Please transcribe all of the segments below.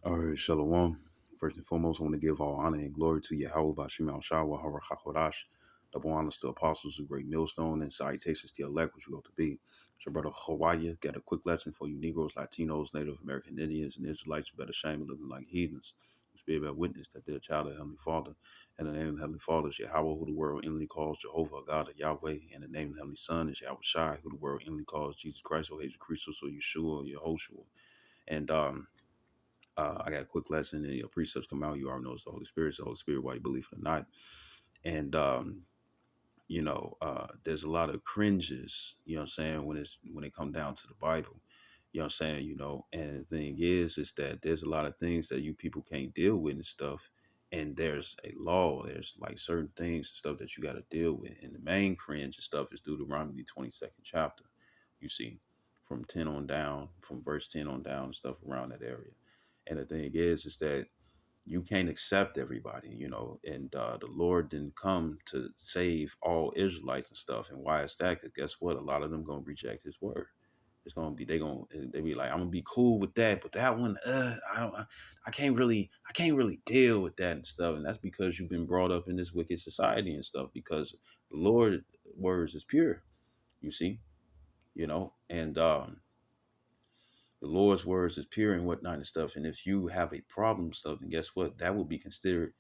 All right, Shalom. First and foremost, I want to give all honor and glory to Yahweh Bashim Al Shah Hakodash. Double honors to apostles, a great millstone, and salutations to elect, which you ought to be. It's your brother Hawaii got a quick lesson for you Negroes, Latinos, Native American Indians, and Israelites who better shame and looking like heathens. Spirit bear witness that they're a child of Heavenly Father. And the name of the Heavenly Father is Yahweh, who the world inly calls Jehovah, God of Yahweh. And the name of the Heavenly Son is Yahweh Shai, who the world inly calls Jesus Christ, or Jesus Christus, or Yeshua, or Yehoshua. And I got a quick lesson, and your precepts come out. You already know it's the Holy Spirit. It's the Holy Spirit, whether you believe it or not. And there's a lot of cringes. You know what I'm saying when it comes down to the Bible. You know what I'm saying. And the thing is that there's a lot of things that you people can't deal with and stuff. And there's a law. There's like certain things and stuff that you got to deal with. And the main cringe and stuff is Deuteronomy 22nd chapter. You see, from 10 on down, from verse 10 on down, and stuff around that area. And the thing is that you can't accept everybody, and the Lord didn't come to save all Israelites and stuff. And why is that? Because guess what? A lot of them gonna reject His word. It's gonna be they be like, I'm gonna be cool with that, but that one, I can't really deal with that and stuff. And that's because you've been brought up in this wicked society and stuff. Because the Lord words is pure, you see, and the Lord's words is pure and whatnot and stuff. And if you have a problem stuff, then guess what? That will be considered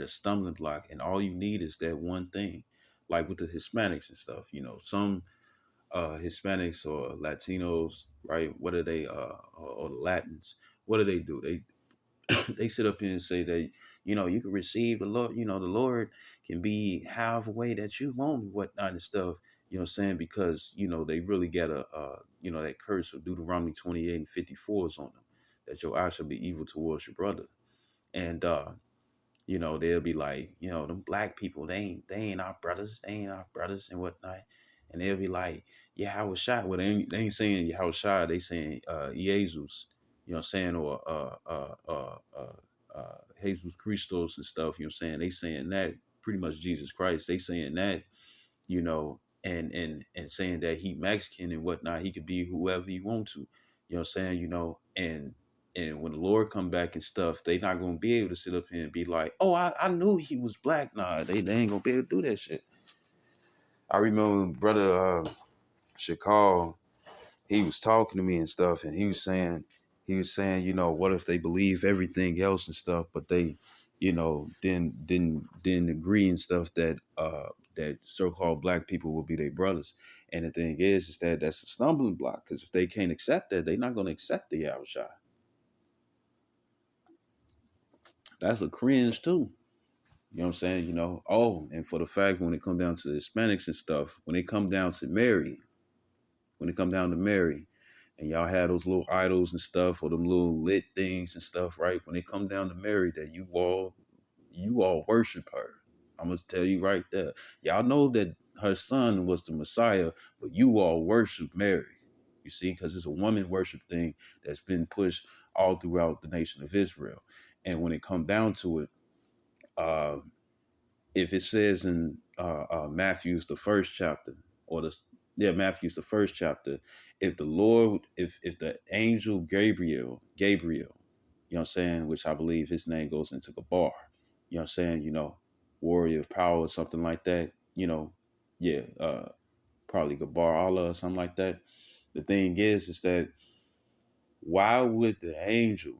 a stumbling block. And all you need is that one thing. Like with the Hispanics and stuff, some Hispanics or Latinos, right? What are they or the Latins? What do? They sit up here and say that, you can receive the Lord, the Lord can be halfway that you want and whatnot and stuff, what I'm saying? Because, they really get that curse of Deuteronomy 28 and 54 is on them, that your eye shall be evil towards your brother. And, they'll be like, them black people, they ain't our brothers, and whatnot. And they'll be like, yeah, I was shot. Well, they ain't saying yeah, I was shot. They saying Jesus, you know what I'm saying, or Jesus Christos and stuff, you know what I'm saying? They saying that pretty much Jesus Christ. They saying that, and saying that he Mexican and whatnot, he could be whoever he want to, what I'm saying, and when the Lord come back and stuff, they not gonna be able to sit up here and be like, oh, I knew he was black. Nah, they ain't gonna be able to do that shit. I remember brother Shakal, he was talking to me and stuff, and he was saying, what if they believe everything else and stuff, but they, didn't agree and stuff that so-called black people will be their brothers. And the thing is that that's a stumbling block, because if they can't accept that, they're not gonna accept the Yahushua. That's a cringe too. You know what I'm saying? And for the fact when it come down to the Hispanics and stuff, when it come down to Mary, and y'all had those little idols and stuff, or them little lit things and stuff, right? When it come down to Mary, that you all worship her. I'm gonna tell you right there. Y'all know that her son was the Messiah, but you all worship Mary. You see, because it's a woman worship thing that's been pushed all throughout the nation of Israel. And when it come down to it, uh, if it says in Matthew's the first chapter, or Matthew's the first chapter, if the Lord, if the angel Gabriel, you know what I'm saying, which I believe his name goes into Gabar, you know what I'm saying, warrior of power or something like that, yeah, probably Gabar Allah or something like that. The thing is that why would the angel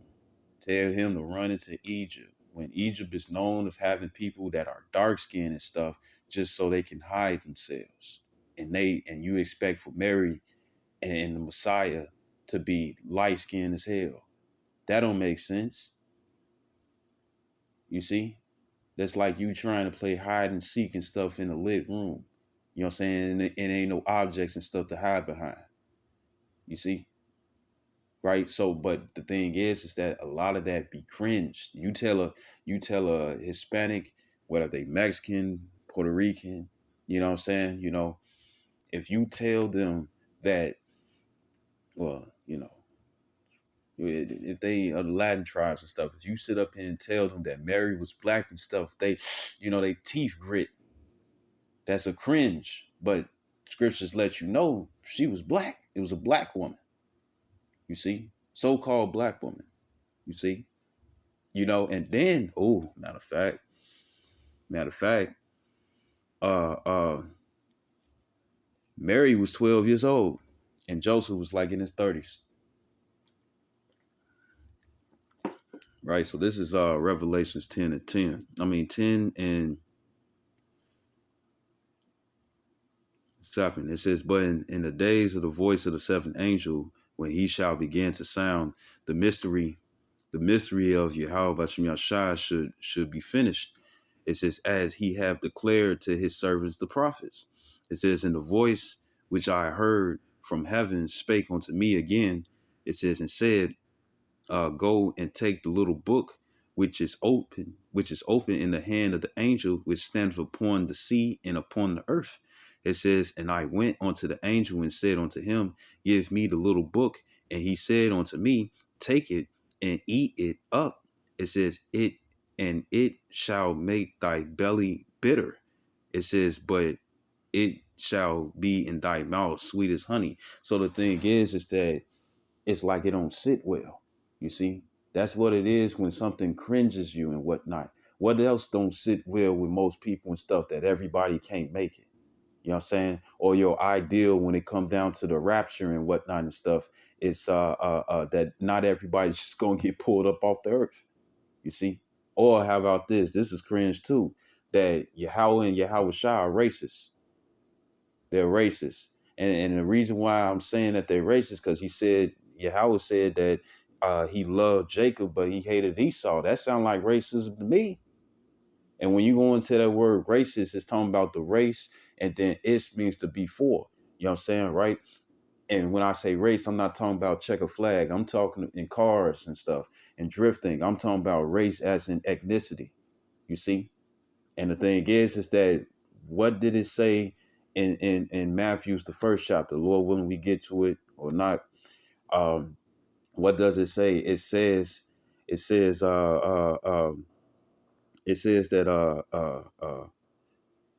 tell him to run into Egypt when Egypt is known of having people that are dark skinned and stuff just so they can hide themselves? And you expect for Mary and the Messiah to be light skinned as hell. That don't make sense. You see? That's like you trying to play hide and seek and stuff in a lit room. You know what I'm saying? And ain't no objects and stuff to hide behind. You see? Right. So, but the thing is that a lot of that be cringed. You tell a Hispanic, whether they Mexican, Puerto Rican, you know what I'm saying? If you tell them that, well, if they are the Latin tribes and stuff, if you sit up here and tell them that Mary was black and stuff, they teeth grit. That's a cringe. But scriptures let you know she was black. It was a black woman. You see, so-called black woman. You see, and then, oh, matter of fact, uh, uh, Mary was 12 years old, and Joseph was like in his 30s, right? So this is Revelations 10 and 10. I mean 10 and 7. It says, but in the days of the voice of the seventh angel, when he shall begin to sound, the mystery, the mystery of Yahweh Bashim Yashai should be finished. It says, as he have declared to his servants the prophets. It says, in the voice which I heard from heaven spake unto me again. It says, and said, go and take the little book which is open in the hand of the angel which stands upon the sea and upon the earth. It says, and I went unto the angel and said unto him, give me the little book. And he said unto me, take it and eat it up. It says, it shall make thy belly bitter. It says, but it shall be in thy mouth sweet as honey. So the thing is that it's like it don't sit well. You see, that's what it is when something cringes you and whatnot. What else don't sit well with most people and stuff that everybody can't make it? You know what I'm saying? Or your ideal when it comes down to the rapture and whatnot and stuff, it's that not everybody's just gonna get pulled up off the earth. You see? Or how about this? This is cringe too. That Yahweh and Yahweh Shah are racist. They're racist. And the reason why I'm saying that they're racist, because Yahweh said that he loved Jacob, but he hated Esau. That sounds like racism to me. And when you go into that word racist, it's talking about the race, and then it means to be for. You know what I'm saying, right? And when I say race, I'm not talking about checker flag. I'm talking in cars and stuff and drifting. I'm talking about race as in ethnicity. You see? And the thing is that what did it say in Matthew's the first chapter? Lord willing, we get to it or not. What does it say? It says it says that uh,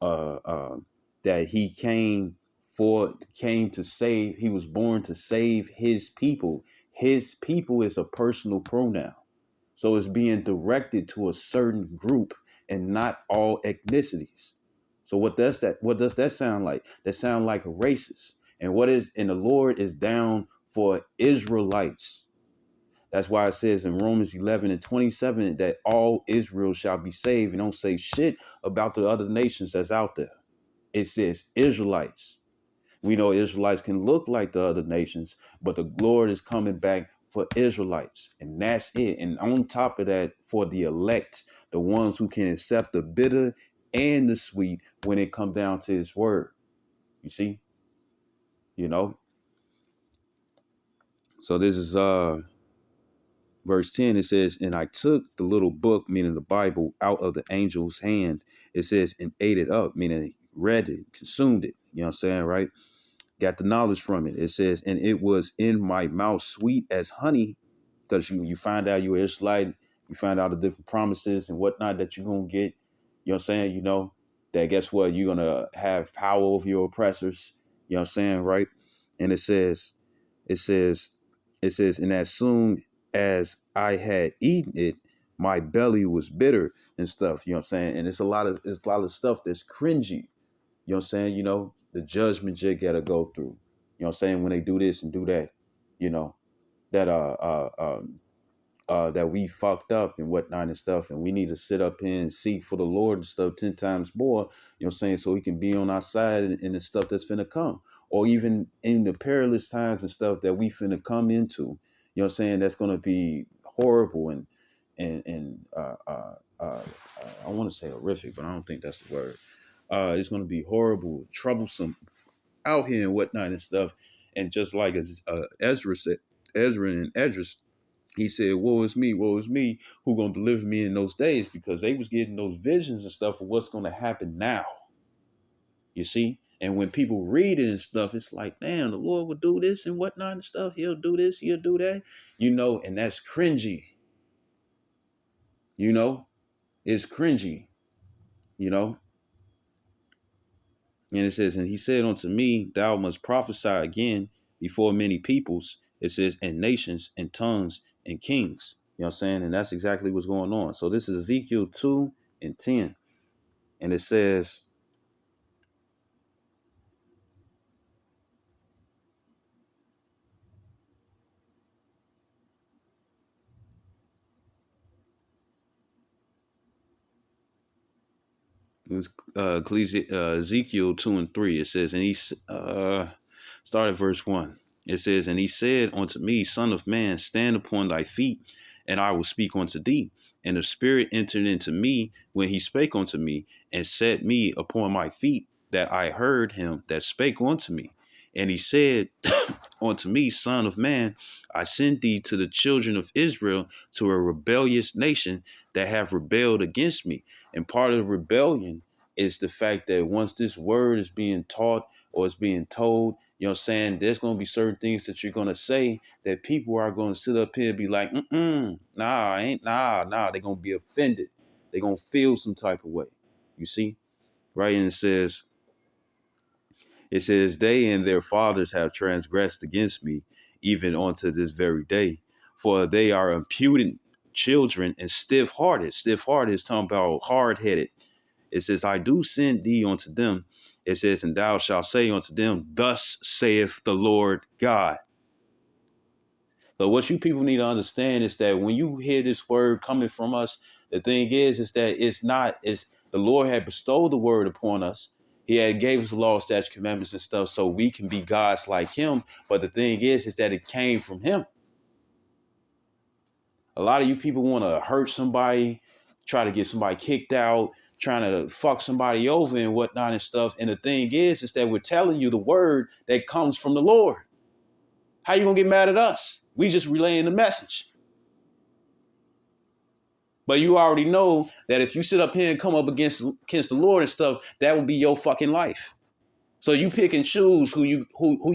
uh, that he came to save. He was born to save his people. His people is a personal pronoun. So it's being directed to a certain group and not all ethnicities. So what does that sound like? That sound like a racist. And the Lord is down for Israelites. That's why it says in Romans 11 and 27 that all Israel shall be saved. And don't say shit about the other nations that's out there. It says Israelites. We know Israelites can look like the other nations, but the Lord is coming back for Israelites. And that's it. And on top of that, for the elect, the ones who can accept the bitter and the sweet when it comes down to his word. You see? You know? So this is verse 10. It says, and I took the little book, meaning the Bible, out of the angel's hand. It says, and ate it up, meaning read it, consumed it. You know what I'm saying, right? Got the knowledge from it. It says, and it was in my mouth sweet as honey, because you find out you're Israelite, you find out the different promises and whatnot that you're going to get. You know what I'm saying? That guess what? You're going to have power over your oppressors. You know what I'm saying? Right. And it says, and as soon as I had eaten it, my belly was bitter and stuff. You know what I'm saying? And it's a lot of stuff that's cringy. You know what I'm saying? The judgment you gotta go through. You know what I'm saying? When they do this and do that, you know, that that we fucked up and whatnot and stuff, and we need to sit up here and seek for the Lord and stuff 10 times more, you know what I'm saying, so he can be on our side in the stuff that's finna come. Or even in the perilous times and stuff that we finna come into, you know what I'm saying, that's gonna be horrible and I want to say horrific, but I don't think that's the word. It's going to be horrible, troublesome out here and whatnot and stuff. And just like as Ezra said, Ezra and Edris, he said, woe is me, who going to deliver me in those days? Because they was getting those visions and stuff of what's going to happen now. You see? And when people read it and stuff, it's like, damn, the Lord will do this and whatnot and stuff. He'll do this, he'll do that, and that's cringy. It's cringy, you know. And it says, and he said unto me, thou must prophesy again before many peoples. It says, and nations and tongues and kings. You know what I'm saying? And that's exactly what's going on. So this is Ezekiel 2 and 10. And it says, Ezekiel 2 and 3. It says, and start at verse 1. It says, and he said unto me, Son of man, stand upon thy feet, and I will speak unto thee. And the Spirit entered into me when he spake unto me, and set me upon my feet, that I heard him that spake unto me. And he said unto me, Son of man, I send thee to the children of Israel, to a rebellious nation that have rebelled against me. And part of the rebellion is the fact that once this word is being taught or it's being told, you know what I'm saying, there's going to be certain things that you're going to say that people are going to sit up here and be like, nah, ain't, nah. They're going to be offended. They're going to feel some type of way. You see? Right? And it says, they and their fathers have transgressed against me, even unto this very day. For they are impudent children and stiff-hearted. Stiff-hearted is talking about hard-headed. It says, I do send thee unto them. It says, and thou shalt say unto them, thus saith the Lord God. So what you people need to understand is that when you hear this word coming from us, the thing is that it's the Lord had bestowed the word upon us. He had gave us the law, statutes, commandments, and stuff so we can be gods like him. But the thing is that it came from him. A lot of you people want to hurt somebody, try to get somebody kicked out, trying to fuck somebody over and whatnot and stuff. And the thing is that we're telling you the word that comes from the Lord. How you gonna get mad at us? We just relaying the message. But you already know that if you sit up here and come up against the Lord and stuff, that will be your fucking life. So you pick and choose who you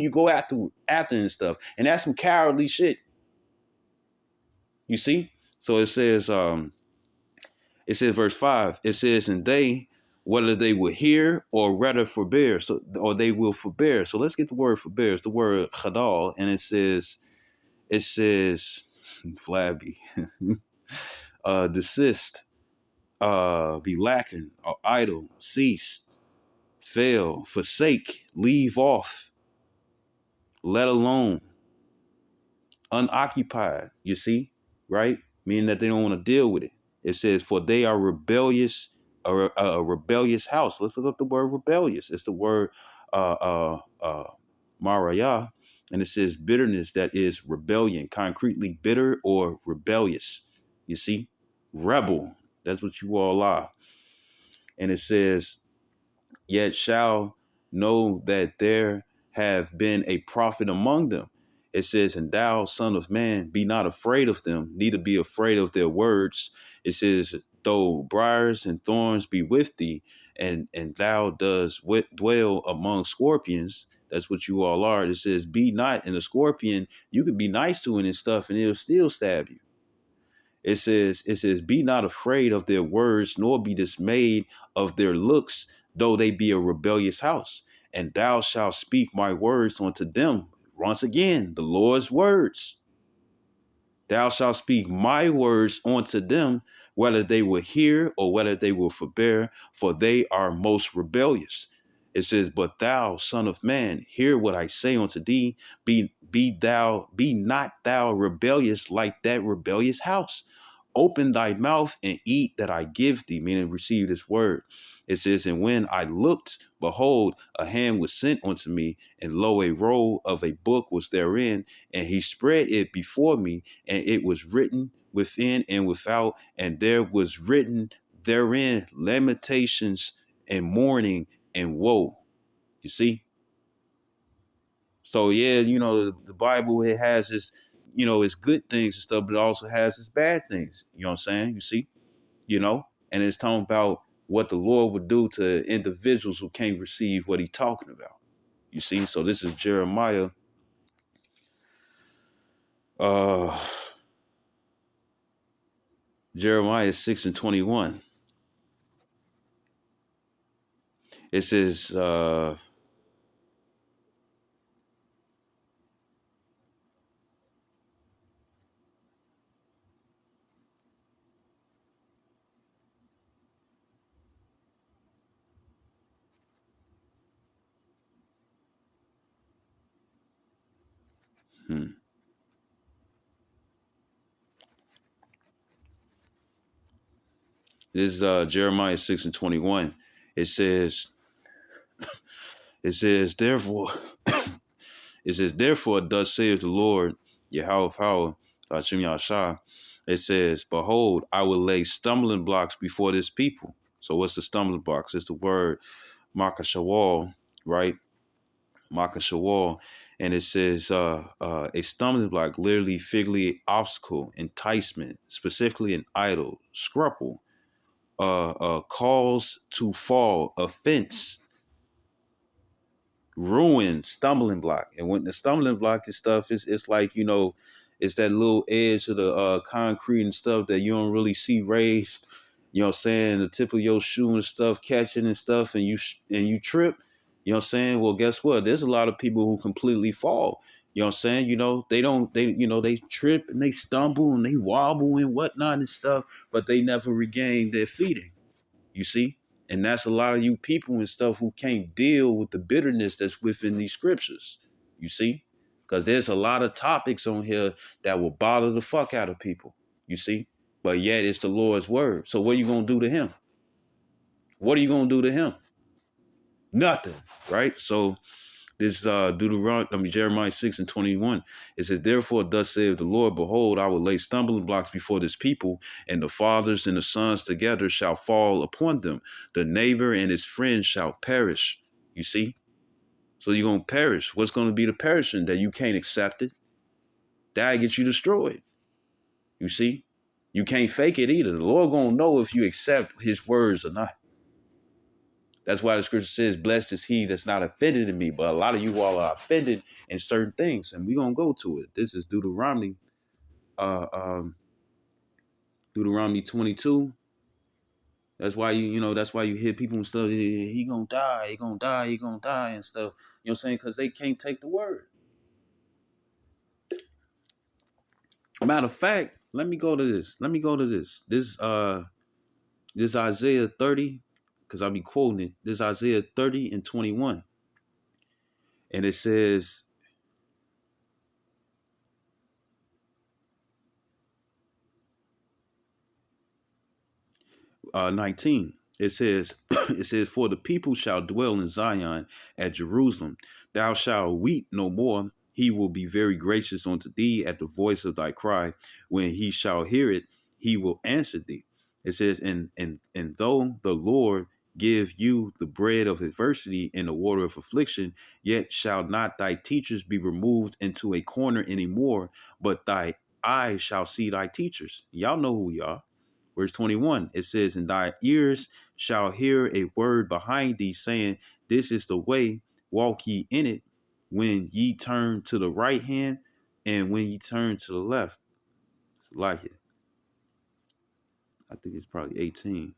go after and stuff. And that's some cowardly shit. You see? So it says verse 5, it says, and they, whether they will hear or rather forbear, or they will forbear. So let's get the word forbear. It's the word chadal, and it says flabby, desist, be lacking, or idle, cease, fail, forsake, leave off, let alone, unoccupied, you see, right? Meaning that they don't want to deal with it. It says, for they are rebellious, a rebellious house. Let's look up the word rebellious. It's the word maraya, and it says bitterness, that is rebellion, concretely bitter or rebellious. You see, rebel. That's what you all are. And it says, yet shall know that there have been a prophet among them. It says, and thou, son of man, be not afraid of them, neither be afraid of their words. It says, though briars and thorns be with thee, and thou dost dwell among scorpions. That's what you all are. It says, be not, in a scorpion, you could be nice to it and stuff, and it'll still stab you. It says, be not afraid of their words, nor be dismayed of their looks, though they be a rebellious house. And thou shalt speak my words unto them. Once again, the Lord's words. Thou shalt speak my words unto them, whether they will hear or whether they will forbear, for they are most rebellious. It says, but thou, son of man, hear what I say unto thee. Be not thou rebellious like that rebellious house. Open thy mouth and eat that I give thee, meaning receive this word. It says, and when I looked, behold, a hand was sent unto me, and lo, a roll of a book was therein, and he spread it before me, and it was written within and without, and there was written therein lamentations and mourning and woe. You see? So yeah, the Bible, it has its, its good things and stuff, but it also has its bad things. You know what I'm saying? You see? And it's talking about what the Lord would do to individuals who can't receive what he's talking about. You see? So this is Jeremiah, uh, Jeremiah 6 and 21. It says, Hmm. This is Jeremiah 6:21. It says, it says, therefore, it says, therefore, thus saith the Lord, Yahweh Power, Hashem Yahshua. It says, behold, I will lay stumbling blocks before this people. So what's the stumbling blocks? It's the word Makashawal, right? Makashawal. And it says a stumbling block, literally, figuratively, obstacle, enticement, specifically an idol, scruple, cause to fall, offense, ruin, stumbling block. And when the stumbling block and stuff, it's like, it's that little edge of the concrete and stuff that you don't really see raised. You know what I'm saying? The tip of your shoe and stuff catching and stuff, and you trip. You know what I'm saying? Well, guess what? There's a lot of people who completely fall. You know what I'm saying? They trip and they stumble and they wobble and whatnot and stuff, but they never regain their feeding. You see? And that's a lot of you people and stuff who can't deal with the bitterness that's within these scriptures. You see? Because there's a lot of topics on here that will bother the fuck out of people. You see? But yet it's the Lord's word. So what are you going to do to him? What are you going to do to him? Nothing. Right? So this Jeremiah 6:21. It says, therefore, thus saith the Lord, behold, I will lay stumbling blocks before this people, and the fathers and the sons together shall fall upon them. The neighbor and his friends shall perish. You see? So you're going to perish. What's going to be the perishing? That you can't accept it? That gets you destroyed. You see? You can't fake it either. The Lord going to know if you accept his words or not. That's why the scripture says, blessed is he that's not offended in me. But a lot of you all are offended in certain things, and we're going to go to it. This is Deuteronomy, Deuteronomy 22. That's why you hear people and stuff, he going to die, he going to die, he going to die and stuff. You know what I'm saying? Because they can't take the word. Matter of fact, let me go to this. This Isaiah 30, because I'll be quoting it. This Isaiah 30:21. And it says, 19. It says, it says, for the people shall dwell in Zion at Jerusalem. Thou shalt weep no more. He will be very gracious unto thee at the voice of thy cry. When he shall hear it, he will answer thee. It says, and though the Lord give you the bread of adversity and the water of affliction, yet shall not thy teachers be removed into a corner anymore, but thy eyes shall see thy teachers. Y'all know who we are. Verse 21, it says, and thy ears shall hear a word behind thee saying, this is the way, walk ye in it, when ye turn to the right hand and when ye turn to the left. Like it. I think it's probably 18.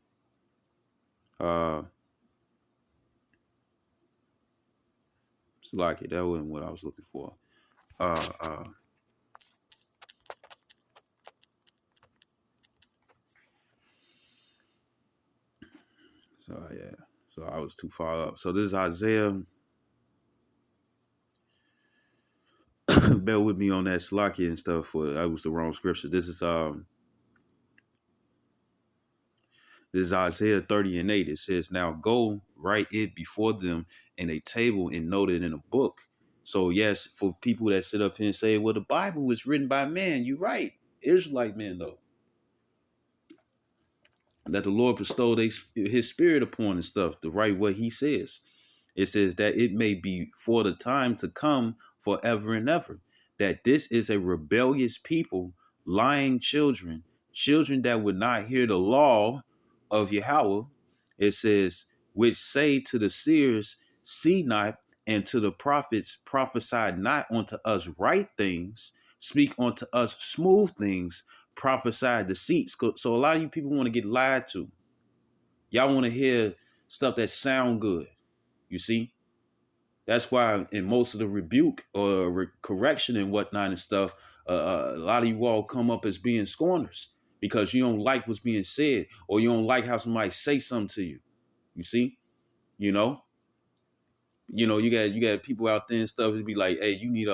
It's like it. That wasn't what I was looking for. So yeah. So I was too far up. So this is Isaiah. Bear with me on that Slacky and stuff. For that was the wrong scripture. This is Isaiah 30:8. It says, now go write it before them in a table and note it in a book. So yes, for people that sit up here and say, well, the Bible was written by man, you're right. Israelite men, though. That the Lord bestowed his spirit upon and stuff to write what he says. It says that it may be for the time to come forever and ever. That this is a rebellious people, lying children, children that would not hear the law of Yahweh. It says, which say to the seers, see not, and to the prophets, prophesy not unto us right things, speak unto us smooth things, prophesy deceits. So a lot of you people want to get lied to. Y'all want to hear stuff that sound good. You see? That's why in most of the rebuke or correction and whatnot and stuff, a lot of you all come up as being scorners because you don't like what's being said or you don't like how somebody say something to you. You see? You know? You got people out there and stuff to be like, hey, you need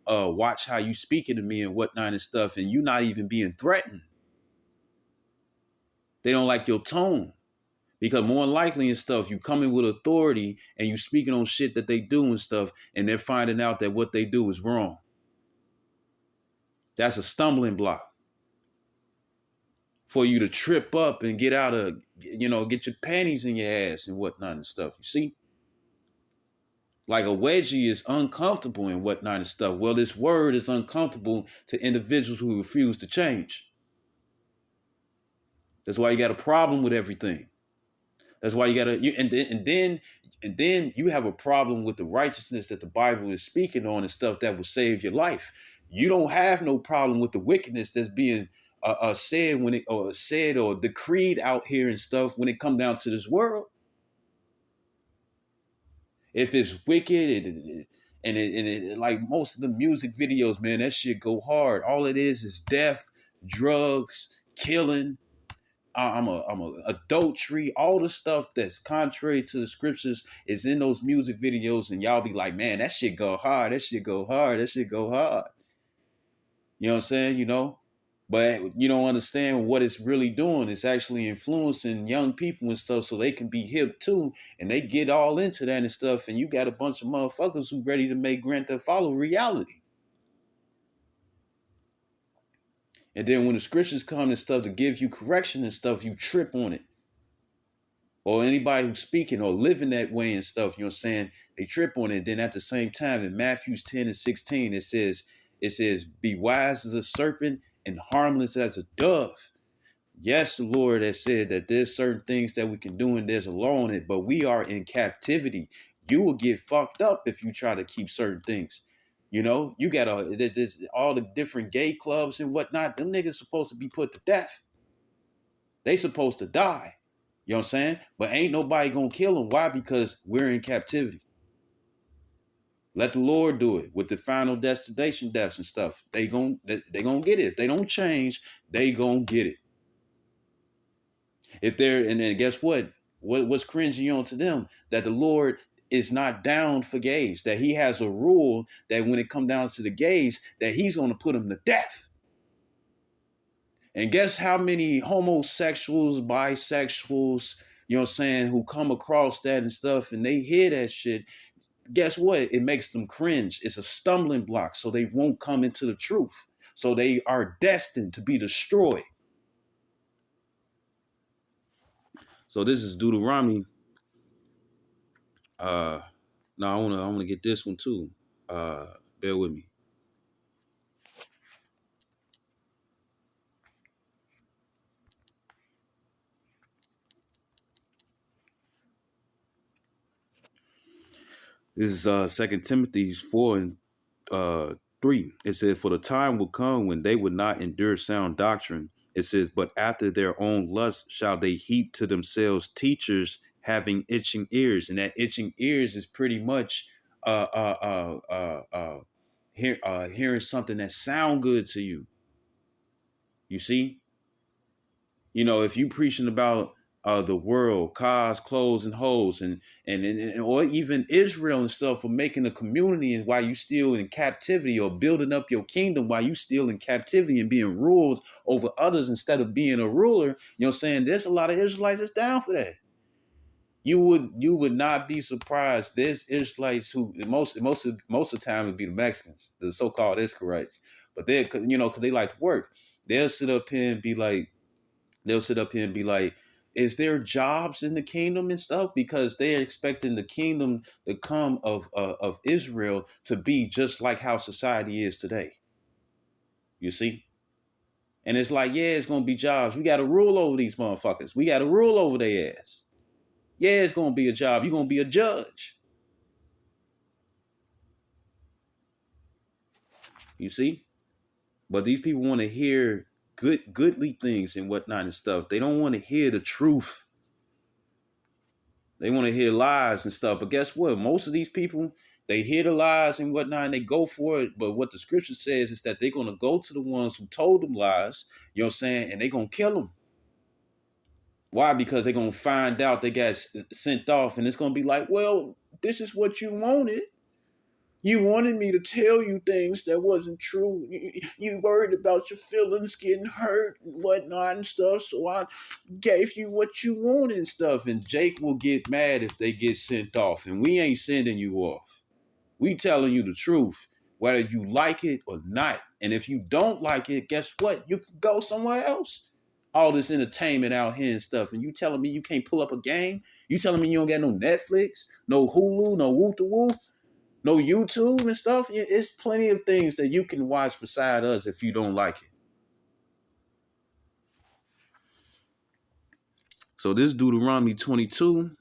watch how you speaking to me and whatnot and stuff, and you not even being threatened. They don't like your tone. Because more than likely and stuff, you coming with authority and you speaking on shit that they do and stuff, and they're finding out that what they do is wrong. That's a stumbling block for you to trip up and get out of, get your panties in your ass and whatnot and stuff. You see? Like a wedgie is uncomfortable and whatnot and stuff. Well, this word is uncomfortable to individuals who refuse to change. That's why you got a problem with everything. That's why you gotta and then you have a problem with the righteousness that the Bible is speaking on and stuff that will save your life. You don't have no problem with the wickedness that's being said said or decreed out here and stuff when it comes down to this world. If it's wicked like most of the music videos, man, that shit go hard. All it is death, drugs, killing. I'm a adultery, all the stuff that's contrary to the scriptures is in those music videos, and y'all be like, man, that shit go hard, that shit go hard, that shit go hard. You know what I'm saying? But you don't understand what it's really doing. It's actually influencing young people and stuff so they can be hip too, and they get all into that and stuff, and you got a bunch of motherfuckers who ready to make Grand Theft Auto reality. And then when the scriptures come and stuff to give you correction and stuff, you trip on it. Or anybody who's speaking or living that way and stuff, you know what I'm saying? They trip on it. Then at the same time, in Matthew 10 and 16, it says, be wise as a serpent and harmless as a dove. Yes, the Lord has said that there's certain things that we can do and there's a law on it, but we are in captivity. You will get fucked up if you try to keep certain things. You got all the different gay clubs and whatnot. Them niggas supposed to be put to death. They supposed to die. You know what I'm saying? But ain't nobody gonna kill them. Why? Because we're in captivity. Let the Lord do it with the final destination deaths and stuff. They gonna get it. If they don't change, they gonna get it. And then guess what? What's cringy on to them? That the Lord is not down for gays. That he has a rule that when it comes down to the gays, that he's gonna put them to death. And guess how many homosexuals, bisexuals, you know what I'm saying, who come across that and stuff and they hear that shit, guess what? It makes them cringe. It's a stumbling block, so they won't come into the truth. So they are destined to be destroyed. So this is Deuteronomy. Now I wanna get this one too. Bear with me. This is 2 Timothy 4 and 3. It says, for the time will come when they would not endure sound doctrine. It says, but after their own lust shall they heap to themselves teachers having itching ears. And that itching ears is pretty much hearing something that sound good to you. You see? If you preaching about the world, cars, clothes, and hoes, and or even Israel and stuff for making a community, and while you still in captivity, or building up your kingdom while you still in captivity and being ruled over others instead of being a ruler, you know what I'm saying? There's a lot of Israelites that's down for that. You would not be surprised. There's Israelites who most of the time would be the Mexicans, the so-called Israelites, but they because they like to work. They'll sit up here and be like, is there jobs in the kingdom and stuff? Because they're expecting the kingdom to come of Israel to be just like how society is today. You see? And it's like, yeah, it's going to be jobs. We got to rule over these motherfuckers. We got to rule over their ass. Yeah, it's going to be a job. You're going to be a judge. You see? But these people want to hear goodly things and whatnot and stuff. They don't want to hear the truth. They want to hear lies and stuff. But guess what? Most of these people, they hear the lies and whatnot and they go for it. But what the scripture says is that they're going to go to the ones who told them lies, you know what I'm saying? And they're going to kill them. Why? Because they're going to find out they got sent off and it's going to be like, well, this is what you wanted. You wanted me to tell you things that wasn't true. You worried about your feelings getting hurt and whatnot and stuff, so I gave you what you wanted and stuff. And Jake will get mad if they get sent off, and we ain't sending you off. We telling you the truth, whether you like it or not. And if you don't like it, guess what? You can go somewhere else. All this entertainment out here and stuff, and you telling me you can't pull up a game? You telling me you don't got no Netflix, no Hulu, no Whoop the Woof, no YouTube and stuff? It's plenty of things that you can watch beside us if you don't like it. So this Deuteronomy 22,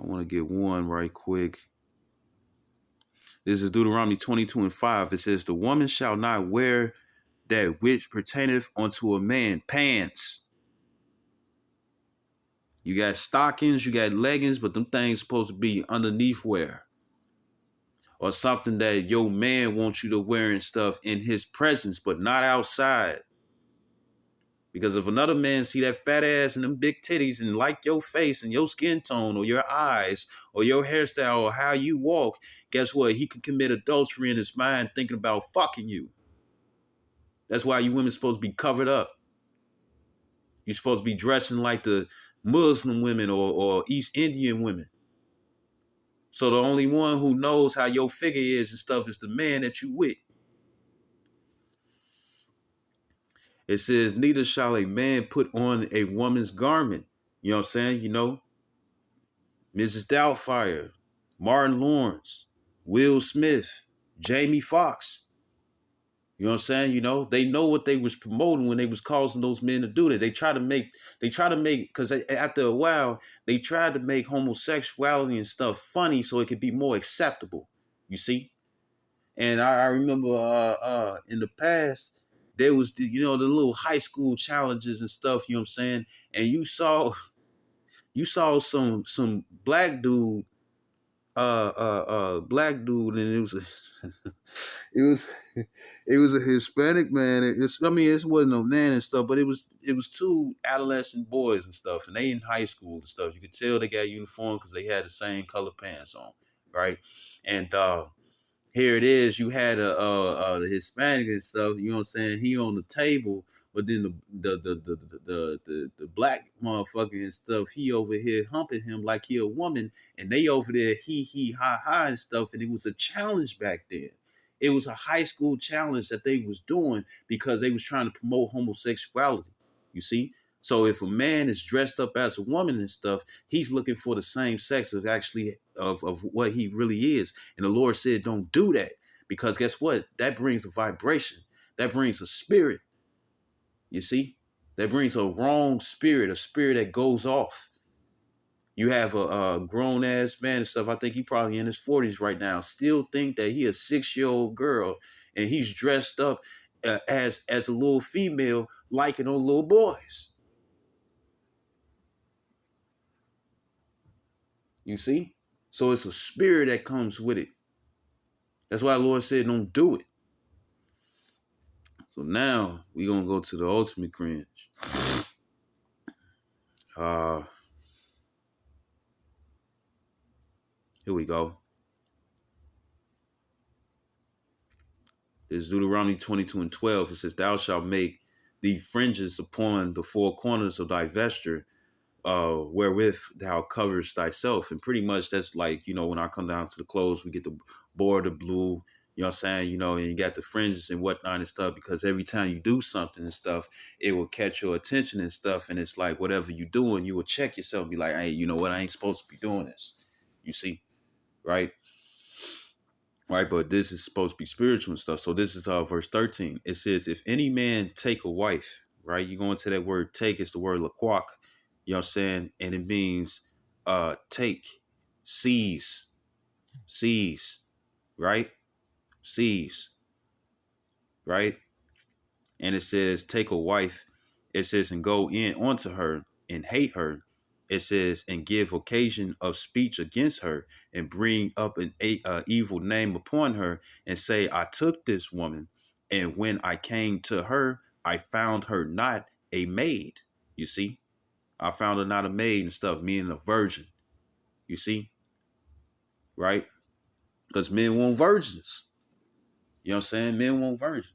I want to get one right quick. This is Deuteronomy 22 and 5. It says, the woman shall not wear that which pertaineth unto a man, pants. You got stockings, you got leggings, but them things supposed to be underneath wear. Or something that your man wants you to wear and stuff in his presence, but not outside. Because if another man see that fat ass and them big titties and like your face and your skin tone or your eyes or your hairstyle or how you walk, guess what? He can commit adultery in his mind thinking about fucking you. That's why you women supposed to be covered up. You're supposed to be dressing like the Muslim women or East Indian women. So the only one who knows how your figure is and stuff is the man that you with. It says, neither shall a man put on a woman's garment. You know what I'm saying? You know, Mrs. Doubtfire, Martin Lawrence, Will Smith, Jamie Foxx. You know what I'm saying? You know, they know what they was promoting when they was causing those men to do that. They try to make, because after a while, they tried to make homosexuality and stuff funny so it could be more acceptable. You see? And I remember in the past, there was the, you know, the little high school challenges and stuff, you know what I'm saying? And you saw some black dude, and it was it was it was a Hispanic man. It wasn't no man and stuff, but it was two adolescent boys and stuff, and they in high school and stuff. You could tell they got uniform because they had the same color pants on, right? And here it is, you had the Hispanic and stuff, you know what I'm saying? He on the table, but then the black motherfucker and stuff, he over here humping him like he a woman, and they over there he ha ha and stuff, and it was a challenge back then. It was a high school challenge that they was doing because they was trying to promote homosexuality. You see? So if a man is dressed up as a woman and stuff, he's looking for the same sex of what he really is. And the Lord said, don't do that. Because guess what? That brings a vibration. That brings a spirit. You see? That brings a wrong spirit, a spirit that goes off. You have a grown ass man and stuff. I think he probably in his 40s right now. Still think that he a 6-year-old girl and he's dressed up as a little female liking on little boys. You see? So it's a spirit that comes with it. That's why the Lord said don't do it. So now we're going to go to the ultimate cringe. Here we go. There's Deuteronomy 22 and 12. It says, thou shalt make the fringes upon the four corners of thy vesture, wherewith thou coverest thyself. And pretty much that's like, you know, when I come down to the clothes, we get the border blue, you know what I'm saying? You know, and you got the fringes and whatnot and stuff, because every time you do something and stuff, it will catch your attention and stuff. And it's like, whatever you're doing, you will check yourself and be like, hey, you know what? I ain't supposed to be doing this. You see? Right? Right, but this is supposed to be spiritual and stuff. So this is verse 13. It says, if any man take a wife, right? You go into that word take, it's the word laquak, you know what I'm saying? And it means take, seize, right? Seize, right? And it says take a wife. It says and go in onto her and hate her. It says and give occasion of speech against her and bring up an evil name upon her and say, I took this woman, and when I came to her, I found her not a maid. You see, I found her not a maid and stuff, meaning a virgin. You see, right? Because men want virgins. You know what I'm saying? Men want virgins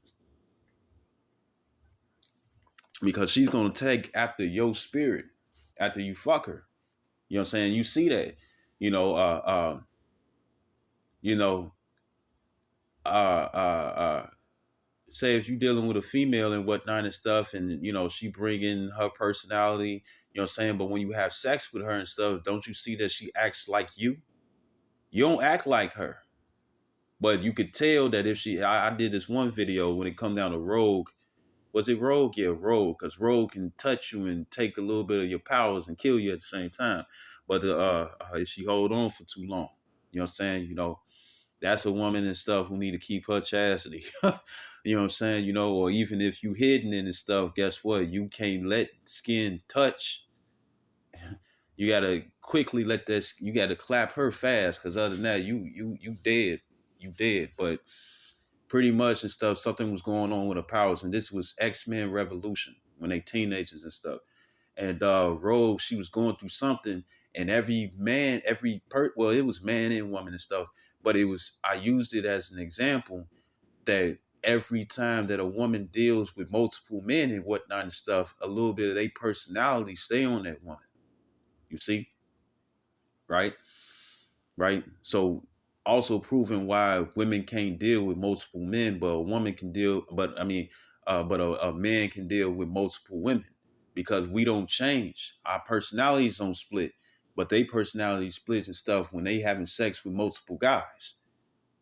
because she's gonna take after your spirit after you fuck her. You know what I'm saying? You see that, you know, you know, uh, uh, uh, say if you dealing with a female and whatnot and stuff, and you know she bring in her personality. You know what I'm saying? But when you have sex with her and stuff, don't you see that she acts like you? You don't act like her, but you could tell that if she. I did this one video when it come down to Rogue. Was it Rogue? Yeah, Rogue, because Rogue can touch you and take a little bit of your powers and kill you at the same time. But if she hold on for too long, you know what I'm saying? You know, that's a woman and stuff who need to keep her chastity. You know what I'm saying? You know, or even if you hidden in and stuff, guess what? You can't let skin touch. You gotta quickly let that. You gotta clap her fast, because other than that, you dead. You dead. But pretty much and stuff, something was going on with her powers, and this was X-Men Revolution when they teenagers and stuff. And Rogue, she was going through something, and every man, well, it was man and woman and stuff, but it was I used it as an example that every time that a woman deals with multiple men and whatnot and stuff, a little bit of their personality stay on that woman. You see, right? Right. So also proving why women can't deal with multiple men, but a woman can deal. But I mean, but a man can deal with multiple women because we don't change. Our personalities don't split, but they personality splits and stuff when they having sex with multiple guys.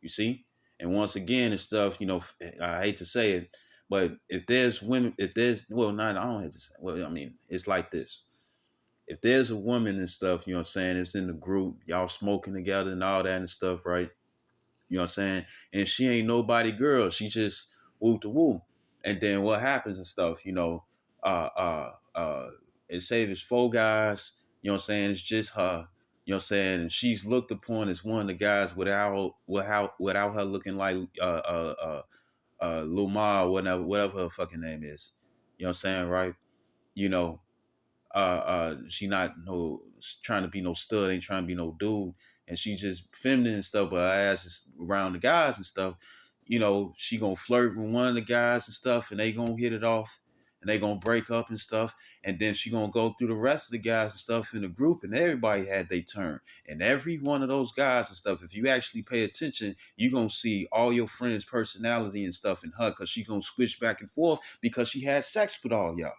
You see, and once again and stuff. You know, I hate to say it, but if there's women, if there's well, not I don't have to say. Well, I mean, it's like this. If there's a woman and stuff, you know what I'm saying, it's in the group, y'all smoking together and all that and stuff, right? You know what I'm saying? And she ain't nobody girl. She just woo to woo. And then what happens and stuff, you know, uh uh uh it say it's four guys, you know what I'm saying, it's just her, you know what I'm saying, and she's looked upon as one of the guys without her looking like Lumar, whatever her fucking name is. You know what I'm saying, right? You know, she not no trying to be no stud, ain't trying to be no dude, and she just feminine and stuff, but her ass is around the guys and stuff. You know, she gonna flirt with one of the guys and stuff, and they gonna hit it off, and they gonna break up and stuff, and then she gonna go through the rest of the guys and stuff in the group, and everybody had their turn, and every one of those guys and stuff, if you actually pay attention, you gonna see all your friends' personality and stuff in her, because she gonna switch back and forth because she had sex with all y'all.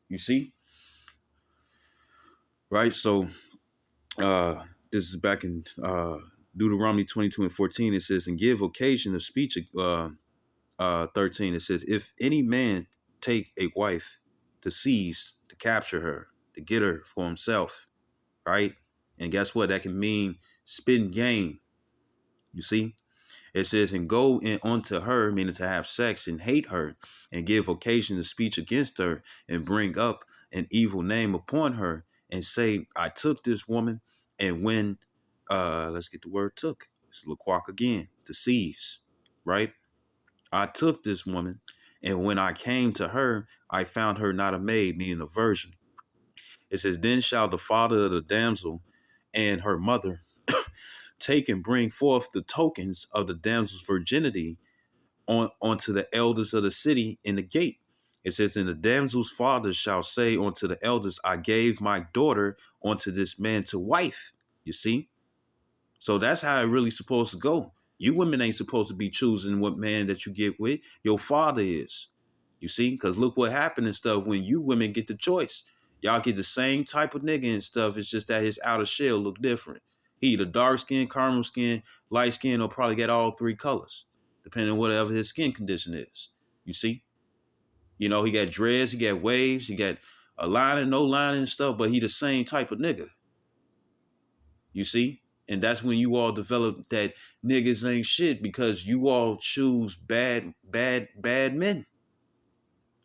You see, right? So this is back in Deuteronomy 22 and 14. It says, and give occasion of speech, 13. It says, if any man take a wife to seize, to capture her, to get her for himself, right? And guess what? That can mean spin game. You see? It says, and go in unto her, meaning to have sex, and hate her, and give occasion to speech against her, and bring up an evil name upon her, and say, I took this woman, and when, let's get the word took. It's Laquak again, to seize, right? I took this woman, and when I came to her, I found her not a maid, meaning a virgin. It says, then shall the father of the damsel and her mother take and bring forth the tokens of the damsel's virginity onto the elders of the city in the gate. It says, and the damsel's father shall say unto the elders, I gave my daughter unto this man to wife. You see? So that's how it really supposed to go. You women ain't supposed to be choosing what man that you get with. Your father is. You see? Because look what happened and stuff when you women get the choice. Y'all get the same type of nigga and stuff. It's just that his outer shell look different. He either dark skin, caramel skin, light skin, or probably get all three colors, depending on whatever his skin condition is. You see? You know, he got dreads, he got waves, he got a lining, no lining and stuff, but he the same type of nigga. You see? And that's when you all develop that niggas ain't shit because you all choose bad men.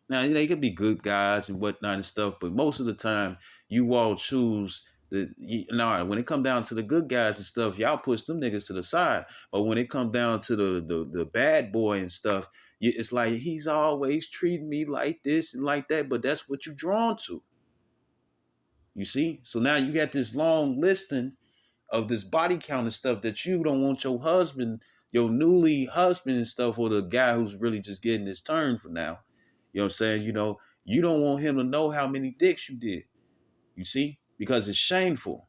Now, they could be good guys and whatnot and stuff, but most of the time, you all choose when it come down to the good guys and stuff, y'all push them niggas to the side. But when it come down to the bad boy and stuff, It's like he's always treating me like this and like that, but that's what you're drawn to. You see? So now you got this long listing of this body count and stuff that you don't want your husband, your newly husband and stuff, or the guy who's really just getting his turn for now. You know what I'm saying? You don't want him to know how many dicks you did. You see? Because it's shameful.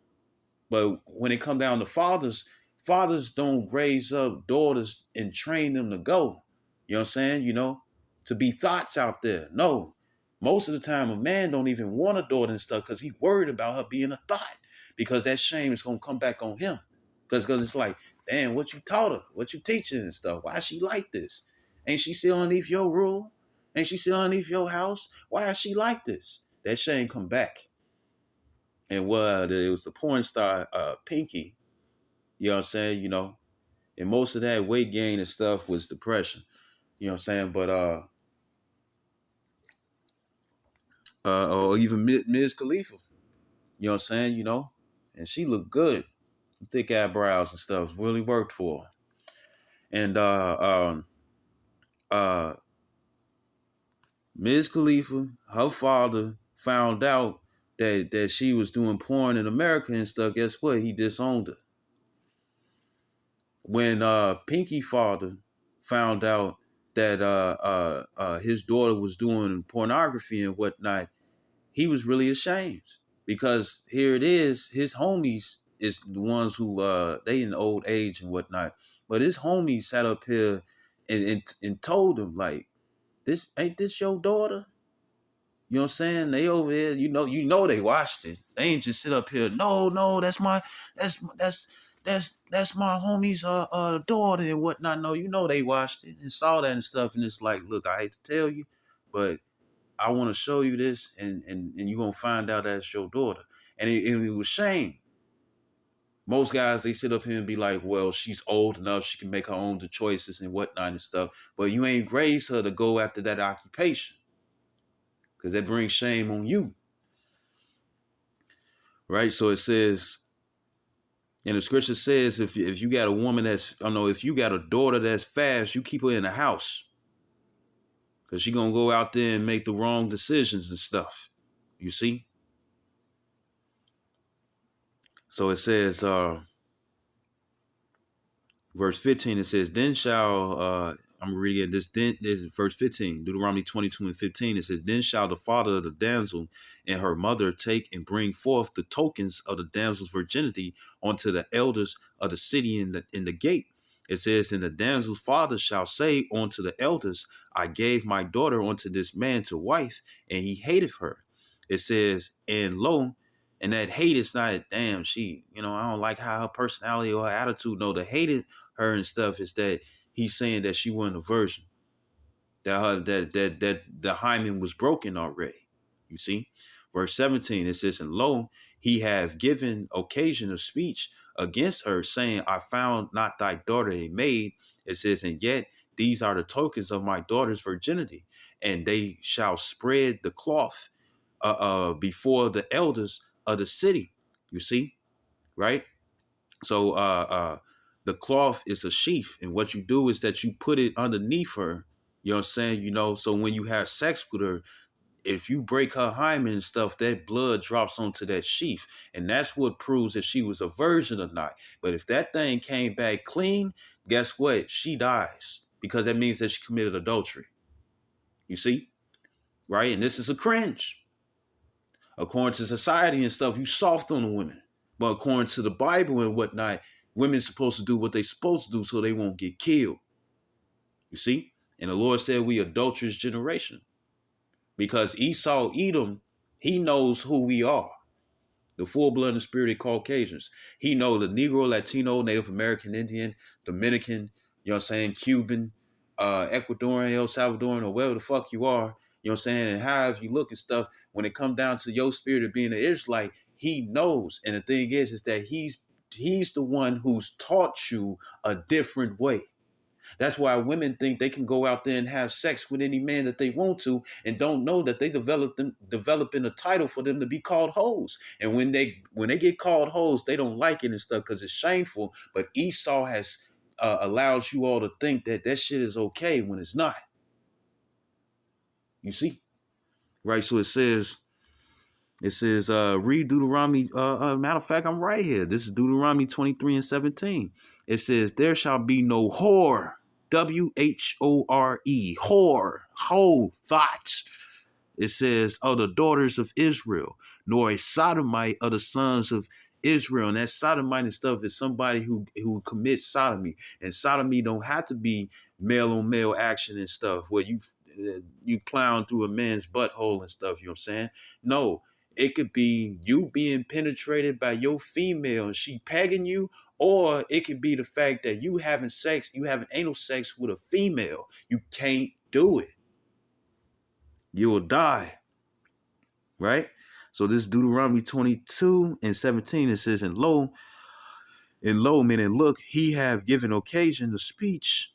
But when it comes down to fathers, fathers don't raise up daughters and train them to go. You know what I'm saying? To be thoughts out there. No. Most of the time, a man don't even want a daughter and stuff because he's worried about her being a thought. Because that shame is going to come back on him. Because it's like, damn, what you taught her? What you teaching and stuff? Why is she like this? Ain't she still underneath your rule? Ain't she still underneath your house? Why is she like this? That shame come back. And it was the porn star Pinky, you know what I'm saying, and most of that weight gain and stuff was depression, you know what I'm saying, but or even Ms. Khalifa, you know what I'm saying, and she looked good, thick eyebrows and stuff, really worked for her. And uh Ms. Khalifa, her father found out that she was doing porn in America and stuff. Guess what? He disowned her. When Pinky father found out that his daughter was doing pornography and whatnot, he was really ashamed because here it is, his homies is the ones who they in old age and whatnot, but his homies sat up here and told him like, this ain't this your daughter? You know what I'm saying? They over here, they watched it. They ain't just sit up here. No, that's my homie's daughter and whatnot. No, they watched it and saw that and stuff. And it's like, look, I hate to tell you, but I want to show you this, and you're gonna find out that's your daughter. And it was shame. Most guys, they sit up here and be like, well, she's old enough, she can make her own choices and whatnot and stuff. But you ain't raised her to go after that occupation. Because that brings shame on you. Right? So it says, and the scripture says, if you got a woman if you got a daughter that's fast, you keep her in the house. Because she's going to go out there and make the wrong decisions and stuff. You see? So it says, verse 15, it says, then shall, I'm reading this, then this is verse 15, Deuteronomy 22 and 15. It says, then shall the father of the damsel and her mother take and bring forth the tokens of the damsel's virginity unto the elders of the city in the gate. It says, and the damsel's father shall say unto the elders, I gave my daughter unto this man to wife, and he hated her. It says, and lo, and that hate is not, damn, I don't like how her personality or her attitude. No, the hated her and stuff is that he's saying that she wasn't a virgin, that the hymen was broken already. You see, verse 17, it says, and lo, he have given occasion of speech against her, saying, I found not thy daughter a maid. It says, and yet these are the tokens of my daughter's virginity, and they shall spread the cloth before the elders of the city. You see, right? So the cloth is a sheath, and what you do is that you put it underneath her. You know what I'm saying? So when you have sex with her, if you break her hymen and stuff, that blood drops onto that sheath, and that's what proves if she was a virgin or not. But if that thing came back clean, guess what? She dies, because that means that she committed adultery. You see, right? And this is a cringe. According to society and stuff, you soft on the women. But according to the Bible and whatnot, women's supposed to do what they supposed to do so they won't get killed. You see? And the Lord said we adulterous generation. Because Esau, Edom, he knows who we are. The full-blooded spirited Caucasians. He know the Negro, Latino, Native American, Indian, Dominican, you know what I'm saying, Cuban, Ecuadorian, El Salvadoran, or wherever the fuck you are, you know what I'm saying, and however you look and stuff, when it comes down to your spirit of being an Israelite, he knows. And the thing is that he's the one who's taught you a different way. That's why women think they can go out there and have sex with any man that they want to, and don't know that they developing a title for them to be called hoes. And when they get called hoes, they don't like it and stuff because it's shameful. But Esau has allowed you all to think that shit is okay when it's not. You see, right? So it says, read Deuteronomy. Matter of fact, I'm right here. This is Deuteronomy 23 and 17. It says, there shall be no whore, WHORE, whole thoughts. It says, of the daughters of Israel, nor a sodomite of the sons of Israel. And that sodomite and stuff is somebody who commits sodomy. And sodomy don't have to be male on male action and stuff where you clown through a man's butthole and stuff, you know what I'm saying? No, it could be you being penetrated by your female and she pegging you, or it could be the fact that you having anal sex with a female. You can't do it. You will die. Right? So this Deuteronomy 22 and 17, it says, and lo, meaning look, he have given occasion to speech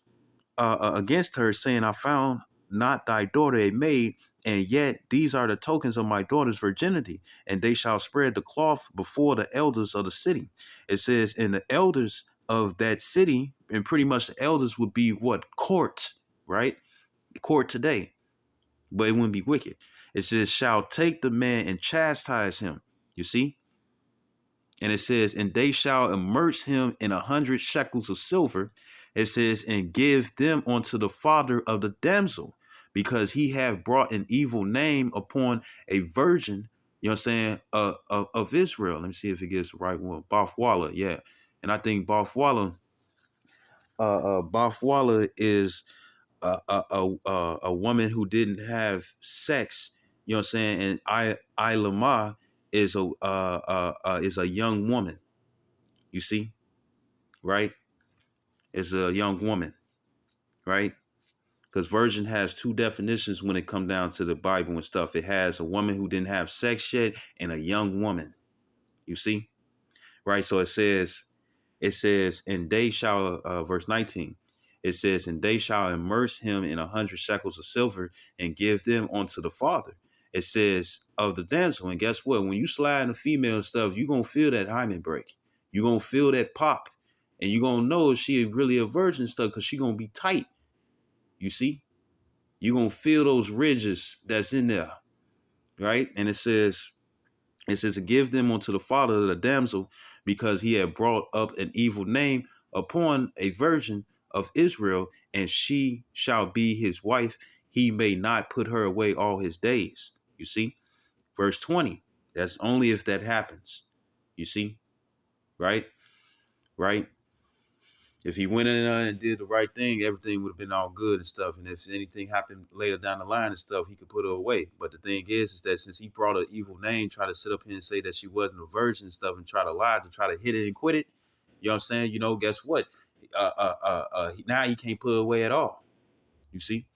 against her, saying, I found not thy daughter a maid, and yet these are the tokens of my daughter's virginity, and they shall spread the cloth before the elders of the city. It says, and the elders of that city, and pretty much the elders would be what? Court, right? Court today, but it wouldn't be wicked. It says, shall take the man and chastise him. You see? And it says, and they shall immerse him in 100 shekels of silver. It says, and give them unto the father of the damsel, because he have brought an evil name upon a virgin, you know what I'm saying, of Israel. Let me see if it gets the right one. Bothwalla, yeah. And I think Bothwalla is a woman who didn't have sex, you know what I'm saying, and Ilama is a young woman. You see, right? Is a young woman, right? Because virgin has two definitions when it comes down to the Bible and stuff. It has a woman who didn't have sex yet and a young woman. You see, right? So it says, and they shall, verse 19, it says, and they shall immerse him in 100 shekels of silver and give them unto the father. It says, of the damsel. And guess what? When you slide in the female and stuff, you're going to feel that hymen break. You're going to feel that pop. And you're going to know if she really a virgin stuff because she going to be tight. You see? You're going to feel those ridges that's in there. Right? And it says to give them unto the father of the damsel, because he had brought up an evil name upon a virgin of Israel, and she shall be his wife. He may not put her away all his days. You see, verse 20. That's only if that happens. You see, right? Right? If he went in there and did the right thing, everything would have been all good and stuff. And if anything happened later down the line and stuff, he could put her away. But the thing is that since he brought an evil name, try to sit up here and say that she wasn't a virgin and stuff, and try to lie to try to hit it and quit it, you know what I'm saying? You know, guess what? Now he can't put her away at all. You see?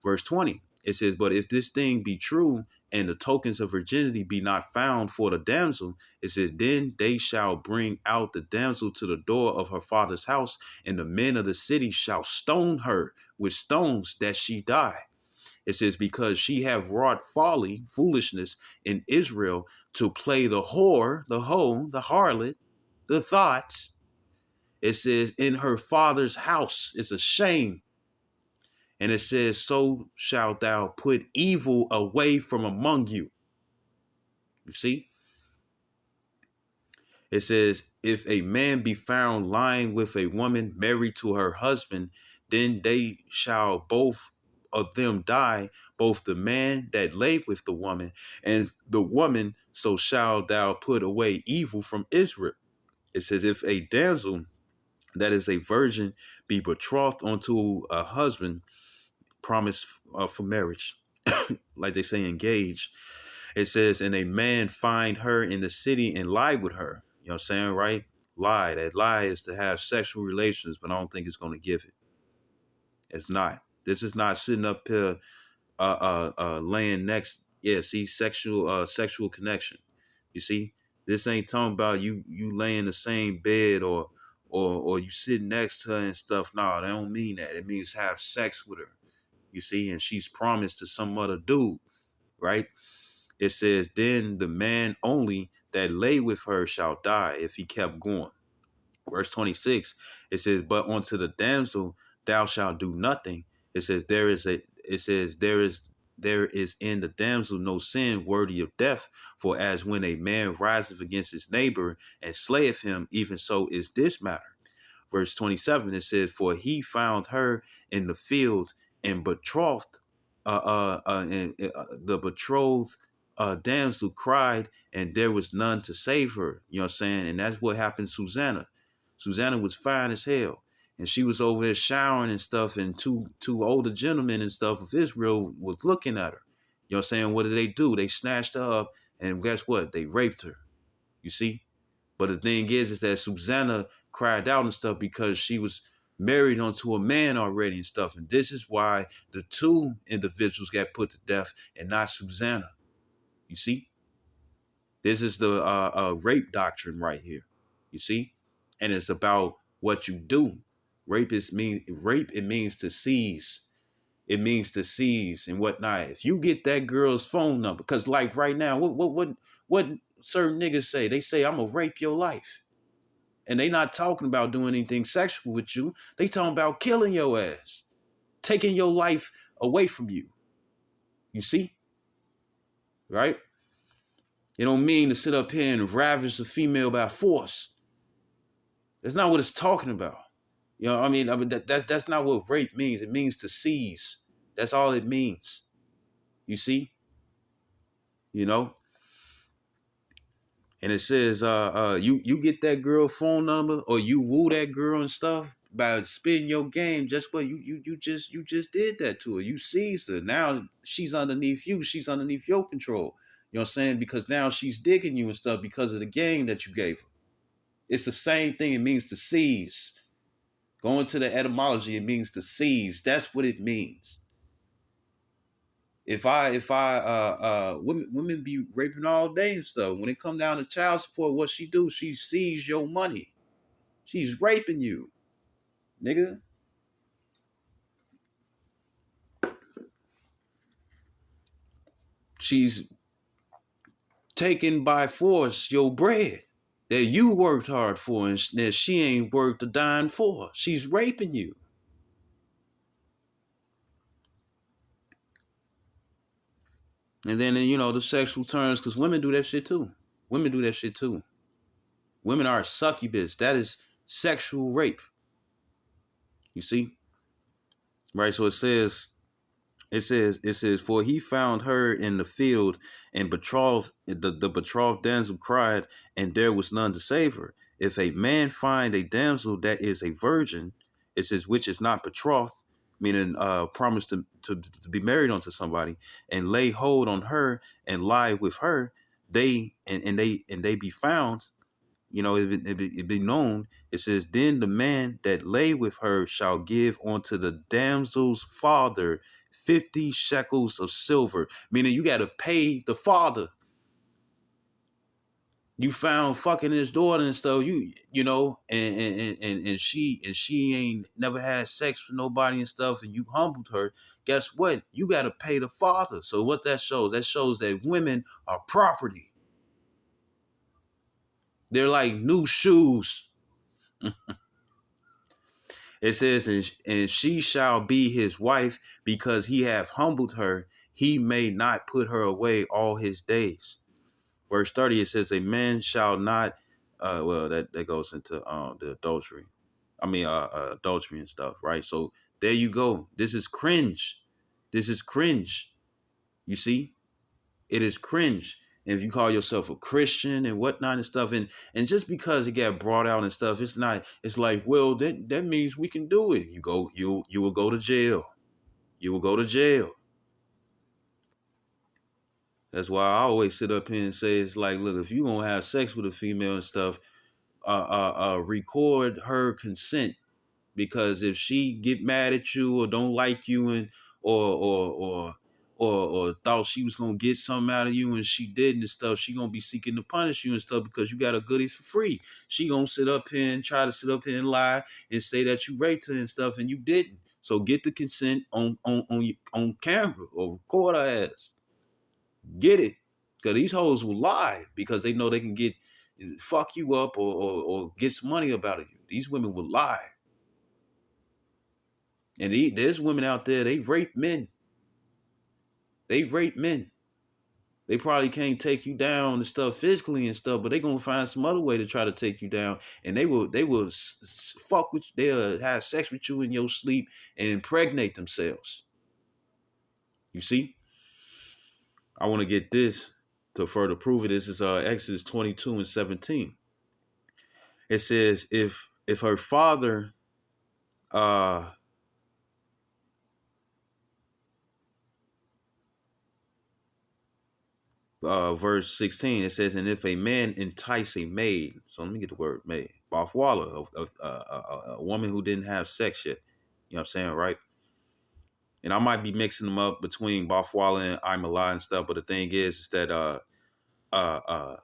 Verse 20, it says, but if this thing be true, and the tokens of virginity be not found for the damsel, it says, then they shall bring out the damsel to the door of her father's house, and the men of the city shall stone her with stones that she die. It says, because she have wrought foolishness in Israel, to play the whore, the hoe, the harlot, the thoughts. It says, in her father's house. It's a shame. And it says, so shalt thou put evil away from among you. You see? It says, if a man be found lying with a woman married to her husband, then they shall both of them die, both the man that lay with the woman and the woman. So shalt thou put away evil from Israel. It says, if a damsel that is a virgin be betrothed unto a husband, promised for marriage, like they say, engaged. It says, and a man find her in the city and lie with her. You know what I'm saying, right? Lie. That lie is to have sexual relations, but I don't think it's going to give it. It's not. This is not sitting up here laying next. Yeah, see, sexual connection. You see, this ain't talking about you lay in the same bed or you sit next to her and stuff. No, they don't mean that. It means have sex with her. You see, and she's promised to some other dude, right? It says, then the man only that lay with her shall die if he kept going. Verse 26, it says, but unto the damsel thou shalt do nothing. It says, there is there is in the damsel no sin worthy of death. For as when a man riseth against his neighbor and slayeth him, even so is this matter. Verse 27, it says, for he found her in the field and betrothed, the betrothed damsel cried, and there was none to save her. You know what I'm saying? And that's what happened to Susanna. Susanna was fine as hell. And she was over there showering and stuff, and two older gentlemen and stuff of Israel was looking at her. You know what I'm saying? What did they do? They snatched her up, and guess what? They raped her. You see? But the thing is that Susanna cried out and stuff because she was married onto a man already and stuff. And this is why the two individuals got put to death and not Susanna. You see? This is the rape doctrine right here. You see? And it's about what you do. Rape, it means to seize. It means to seize and whatnot. If you get that girl's phone number, because like right now, what certain niggas say? They say, I'm gonna rape your life. And they not talking about doing anything sexual with you. They talking about killing your ass, taking your life away from you. You see? Right? It don't mean to sit up here and ravage the female by force. That's not what it's talking about. You know, I mean that's not what rape means. It means to seize. That's all it means. You see? You know? And it says, you get that girl phone number or you woo that girl and stuff by spitting your game. Just what you just did that to her. You seized her. Now she's underneath you. She's underneath your control. You know what I'm saying? Because now she's digging you and stuff because of the game that you gave her. It's the same thing. It means to seize. Going to the etymology, it means to seize. That's what it means. Women be raping all day and stuff. When it come down to child support, what she do? She seize your money. She's raping you, nigga. She's taking by force your bread that you worked hard for and that she ain't worked a dime for. She's raping you. And then, you know, the sexual terms, because women do that shit too. Women do that shit too. Women are succubus. That is sexual rape. You see? Right? So it says, for he found her in the field and the betrothed damsel cried, and there was none to save her. If a man find a damsel that is a virgin, it says, which is not betrothed, meaning promised to be married unto somebody, and lay hold on her and lie with her, they be found, you know, it be known. It says, then the man that lay with her shall give unto the damsel's father 50 shekels of silver, meaning you got to pay the father. You found fucking his daughter and stuff, you know, and she ain't never had sex with nobody and stuff, and you humbled her. Guess what? You got to pay the father. So what that shows? That shows that women are property. They're like new shoes. It says, and she shall be his wife because he hath humbled her. He may not put her away all his days. Verse 30, it says, a man shall not, that goes into the adultery. Adultery and stuff, right? So there you go. This is cringe. This is cringe. You see? It is cringe. And if you call yourself a Christian and whatnot and stuff, and just because it got brought out and stuff, it's like, well, that means we can do it. You will go to jail. You will go to jail. That's why I always sit up here and say, it's like, look, if you gonna have sex with a female and stuff, record her consent, because if she get mad at you or don't like you and or thought she was gonna get something out of you and she didn't and stuff, she gonna be seeking to punish you and stuff because you got a goodies for free. She gonna sit up here and try to sit up here and lie and say that you raped her and stuff and you didn't. So get the consent on camera or record her ass. Get it, because these hoes will lie because they know they can get fuck you up or get some money about it. These women will lie. And there's women out there, they rape men. They rape men. They probably can't take you down and stuff physically and stuff, but they gonna find some other way to try to take you down. And they will fuck with you. They'll have sex with you in your sleep and impregnate themselves. You see, I want to get this to further prove it. This is Exodus 22:17. It says if her father uh verse 16, it says, and if a man entice a maid, so let me get the word maid, Bafwala, a woman who didn't have sex yet, you know what I'm saying, right? And I might be mixing them up between Bafwala and Imala and stuff, but the thing is that uh uh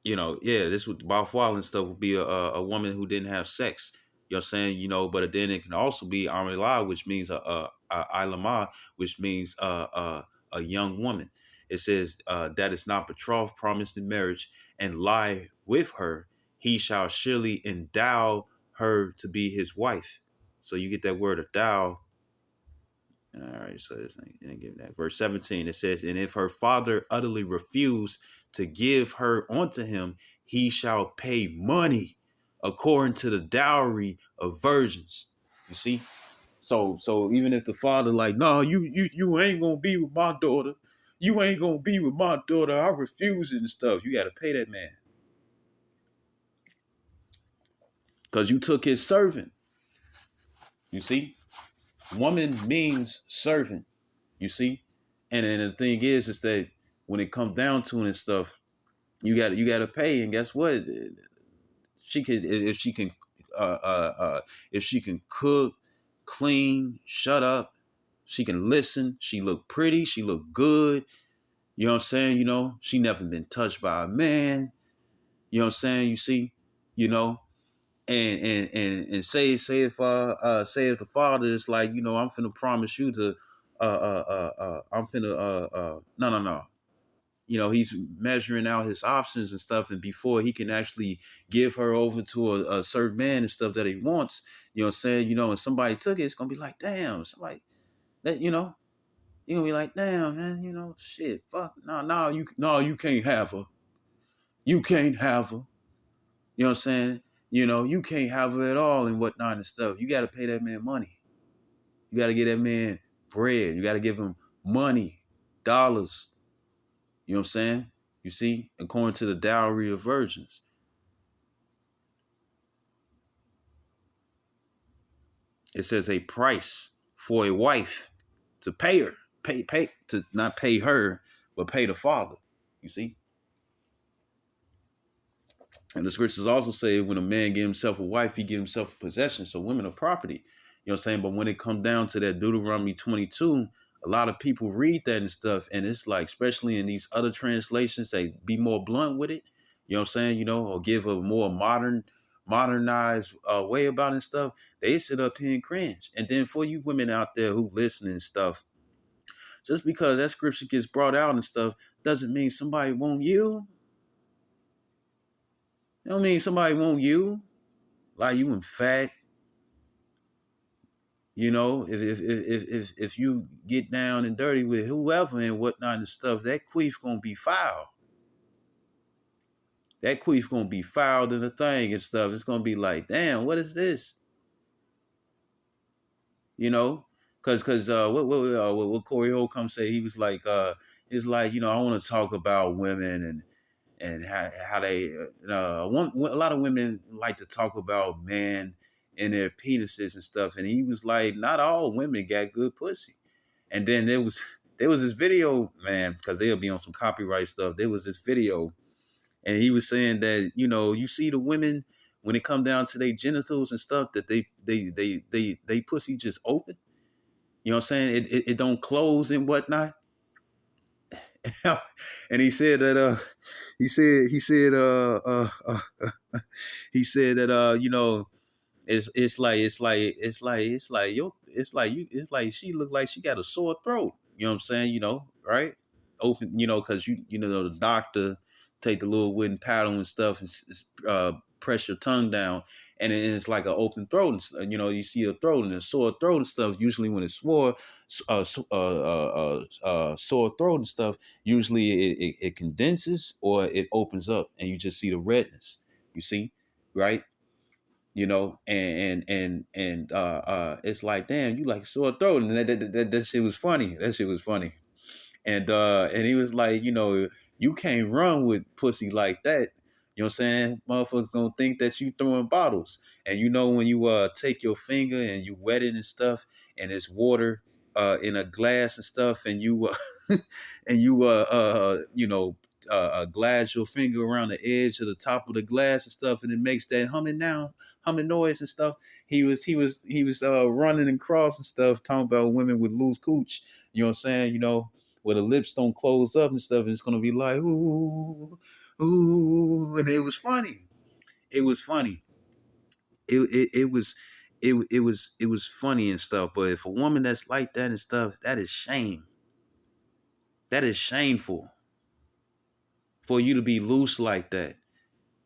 yeah, this would Bafwala and stuff would be a woman who didn't have sex. You know what I'm saying? But then it can also be Amila, which means Ilama, which means a young woman. It says that is not betrothed, promised in marriage, and lie with her, he shall surely endow her to be his wife. So you get that word endow. All right, so this ain't giving that. Verse 17, it says, and if her father utterly refuse to give her unto him, he shall pay money according to the dowry of virgins. You see? So even if the father like, no, you ain't gonna be with my daughter. You ain't gonna be with my daughter. I refuse it and stuff. You gotta pay that man. Because you took his servant. You see? Woman means servant. You see? And the thing is that when it comes down to it and stuff, you got to pay. And guess what? She could uh, uh, uh, if she can cook, clean, shut up. She can listen. She look pretty. She look good. You know what I'm saying? She never been touched by a man. You know what I'm saying? You see, you know, and say if the father is like, I'm finna promise you to I'm finna no, he's measuring out his options and stuff, and before he can actually give her over to a certain man and stuff that he wants, you know what I'm saying, and somebody took it, it's gonna be like, damn, somebody that you're gonna be like, damn, man, shit, fuck, no, you can't have her. You can't have her. You know what I'm saying? You can't have her at all and whatnot and stuff. You gotta pay that man money. You gotta get that man bread. You gotta give him money, dollars. You know what I'm saying? You see, according to the dowry of virgins, it says a price for a wife to pay her, pay to not pay her, but pay the father. You see, and the scriptures also say when a man give himself a wife, he give himself a possession. So women are property. You know what I'm saying? But when it comes down to that Deuteronomy 22, a lot of people read that and stuff, and it's like, especially in these other translations, they be more blunt with it. You know what I'm saying? Or give a more modernized way about it and stuff. They sit up here and cringe. And then for you women out there who listen and stuff, just because that scripture gets brought out and stuff doesn't mean somebody won't yield. It don't mean somebody won't yield. Like you in fact, if you get down and dirty with whoever and whatnot and stuff, that queef gonna be foul. That queef gonna be fouled in the thing and stuff. It's gonna be like, damn, what is this? Because what Corey Holcomb say, he was like, it's like, I want to talk about women and how they a lot of women like to talk about men and their penises and stuff, and he was like, not all women got good pussy. And then there was this video, man, because they'll be on some copyright stuff. There was this video, and he was saying that you see the women when it come down to their genitals and stuff, that they pussy just open. You know what I'm saying? It don't close and whatnot. And he said that he said that it's like she looked like she got a sore throat. You know what I'm saying? Right? Open, because the doctor take the little wooden paddle and stuff and press your tongue down, and it's like an open throat. And, you see a throat and a sore throat and stuff. Usually when it's sore throat and stuff, usually it condenses or it opens up, and you just see the redness. You see, right? And it's like, damn, you like sore throat, and that shit was funny. That shit was funny. And he was like, you can't run with pussy like that. You know what I'm saying? Motherfuckers gonna think that you throwing bottles. And when you take your finger and you wet it and stuff, and it's water in a glass and stuff, and you and you glass your finger around the edge of the top of the glass and stuff, and it makes that humming noise and stuff. He was running and cross and stuff, talking about women with loose cooch. You know what I'm saying? Where the lips don't close up and stuff, and it's gonna be like ooh, ooh, and it was funny. It was funny. It was funny and stuff. But if a woman that's like that and stuff, that is shame. That is shameful for you to be loose like that.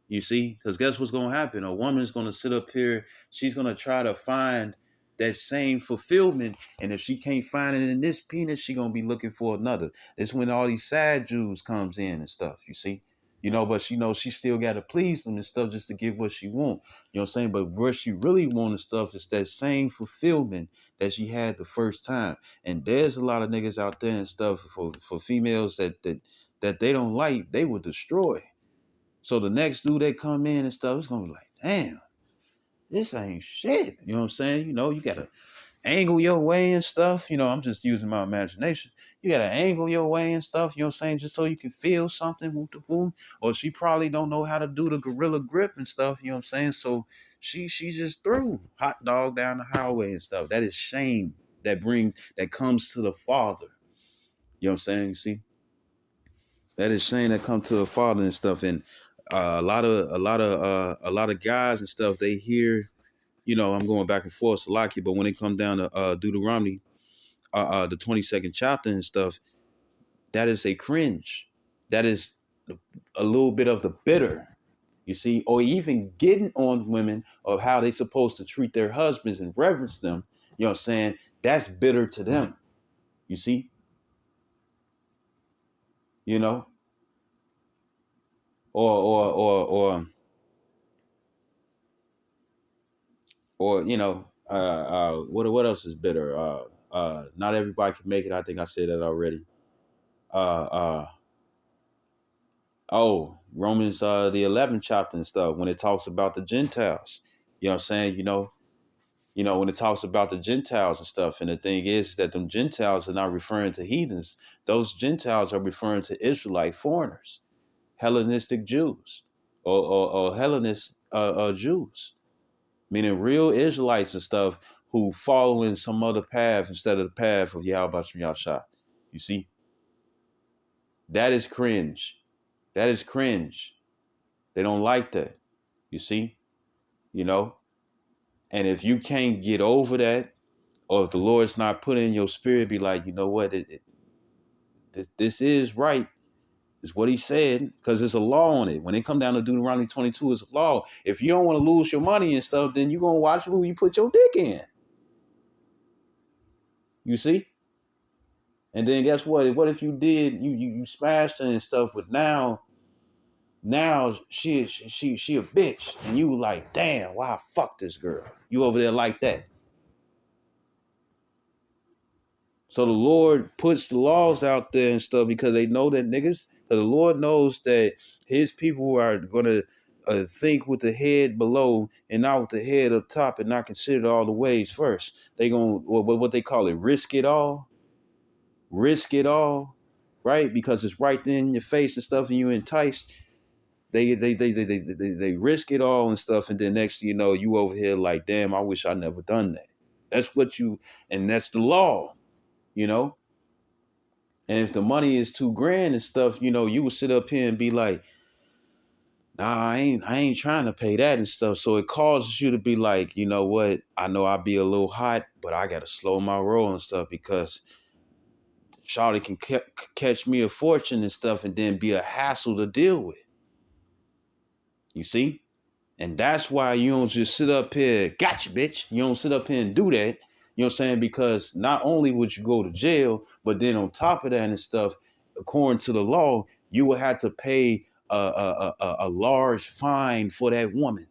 You see? Because guess what's going to happen? A woman's going to sit up here. She's going to try to find that same fulfillment. And if she can't find it in this penis, she's going to be looking for another. That's when all these sad Jews comes in and stuff, you see? But she knows she still got to please them and stuff just to get what she want. You know what I'm saying? But what she really want and stuff is that same fulfillment that she had the first time. And there's a lot of niggas out there and stuff for females that they don't like, they will destroy. So the next dude that come in and stuff, it's gonna be like, damn, this ain't shit. You know what I'm saying? You gotta angle your way and stuff. I'm just using my imagination. You gotta angle your way and stuff, you know what I'm saying, just so you can feel something with the boom. Or she probably don't know how to do the gorilla grip and stuff, you know what I'm saying? So she just threw hot dog down the highway and stuff. That is shame that comes to the father. You know what I'm saying? You see? That is shame that comes to the father and stuff. And a lot of guys and stuff, they hear, I'm going back and forth, Salaki, but when it comes down to Deuteronomy, the 22nd chapter and stuff, that is a cringe. That is a little bit of the bitter, you see, or even getting on women of how they supposed to treat their husbands and reverence them. You know what I'm saying? That's bitter to them, you see, you know, or what else is bitter? Not everybody can make it. I think I said that already. Uh, uh, Romans the 11th chapter and stuff, when it talks about the Gentiles. You know what I'm saying? When it talks about the Gentiles and stuff, and the thing is that them Gentiles are not referring to heathens. Those Gentiles are referring to Israelite foreigners, Hellenistic Jews, or Hellenist Jews, meaning real Israelites and stuff who follow in some other path instead of the path of Yahweh Shem Yahshua. You see, that is cringe. That is cringe. They don't like that. You see, you know, and if you can't get over that, or if the Lord's not put in your spirit, be like, you know what, this is right. Is what he said, because there's a law on it. When it come down to Deuteronomy 22, it's a law. If you don't want to lose your money and stuff, then you're going to watch who you put your dick in. You see? And then guess what? What if you did, you smashed her and stuff, but now she a bitch. And you like, damn, why I fuck this girl? You over there like that. So the Lord puts the laws out there and stuff because they know that niggas, because the Lord knows that his people are going to think with the head below and not with the head up top and not consider all the ways first. They going to, what they call it, risk it all, right? Because it's right there in your face and stuff and you enticed. They risk it all and stuff. And then next thing you know, you over here like, damn, I wish I never done that. And that's the law, you know? And if the money is $2,000 and stuff, you would sit up here and be like, nah, I ain't trying to pay that and stuff. So it causes you to be like, you know what? I know I'll be a little hot, but I got to slow my roll and stuff because Shawty can catch me a fortune and stuff and then be a hassle to deal with. You see? And that's why you don't just sit up here, gotcha, bitch. You don't sit up here and do that. You know what I'm saying? Because not only would you go to jail, but then on top of that and stuff, according to the law, you would have to pay a large fine for that woman.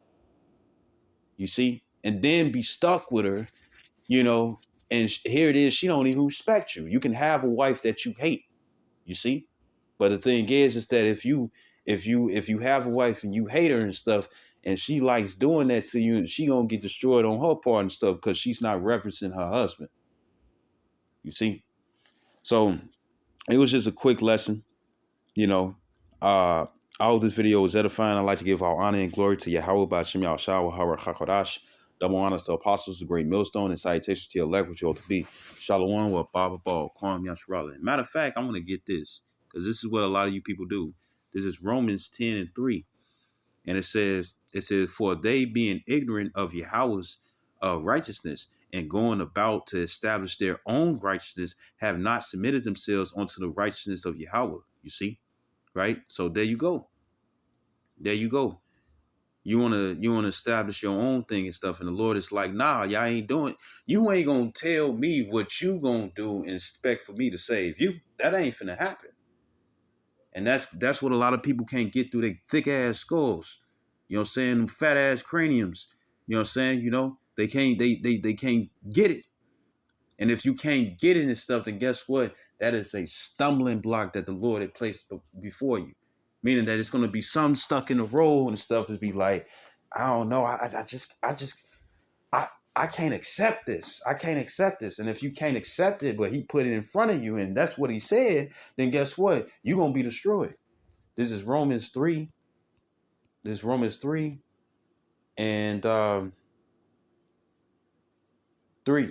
You see? And then be stuck with her, you know, and here it is, she don't even respect you. You can have a wife that you hate, you see? But the thing is that if you have a wife and you hate her and stuff, and she likes doing that to you, she gonna get destroyed on her part and stuff because she's not referencing her husband. You see? So it was just a quick lesson, you know. Uh I hope this video was edifying. I'd like to give all honor and glory to Yahweh by Shem Yahshua Hara Hakodash. Double honors to apostles, the great millstone, and salutations to your elect, which you ought to be. Shalom with Baba Ball, Kwam Yasharala. Matter of fact, I'm gonna get this, because this is what a lot of you people do. This is Romans 10 and 3. And it says, for they being ignorant of Yahweh's righteousness and going about to establish their own righteousness, have not submitted themselves unto the righteousness of Yahweh. You see, right? So there you go. There you go. You wanna establish your own thing and stuff, and the Lord is like, nah, y'all ain't doing. You ain't gonna tell me what you gonna do and expect for me to save you. That ain't finna happen. And that's what a lot of people can't get through their thick ass skulls. You know what I'm saying? Them fat ass craniums. You know what I'm saying? You know, they can't get it. And if you can't get it and stuff, then guess what? That is a stumbling block that the Lord had placed before you. Meaning that it's gonna be some stuck in the road and stuff is be like, I don't know. I I can't accept this. I can't accept this. And if you can't accept it, but he put it in front of you and that's what he said, then guess what? You're gonna be destroyed. This is Romans 3. This is Romans 3 and 3.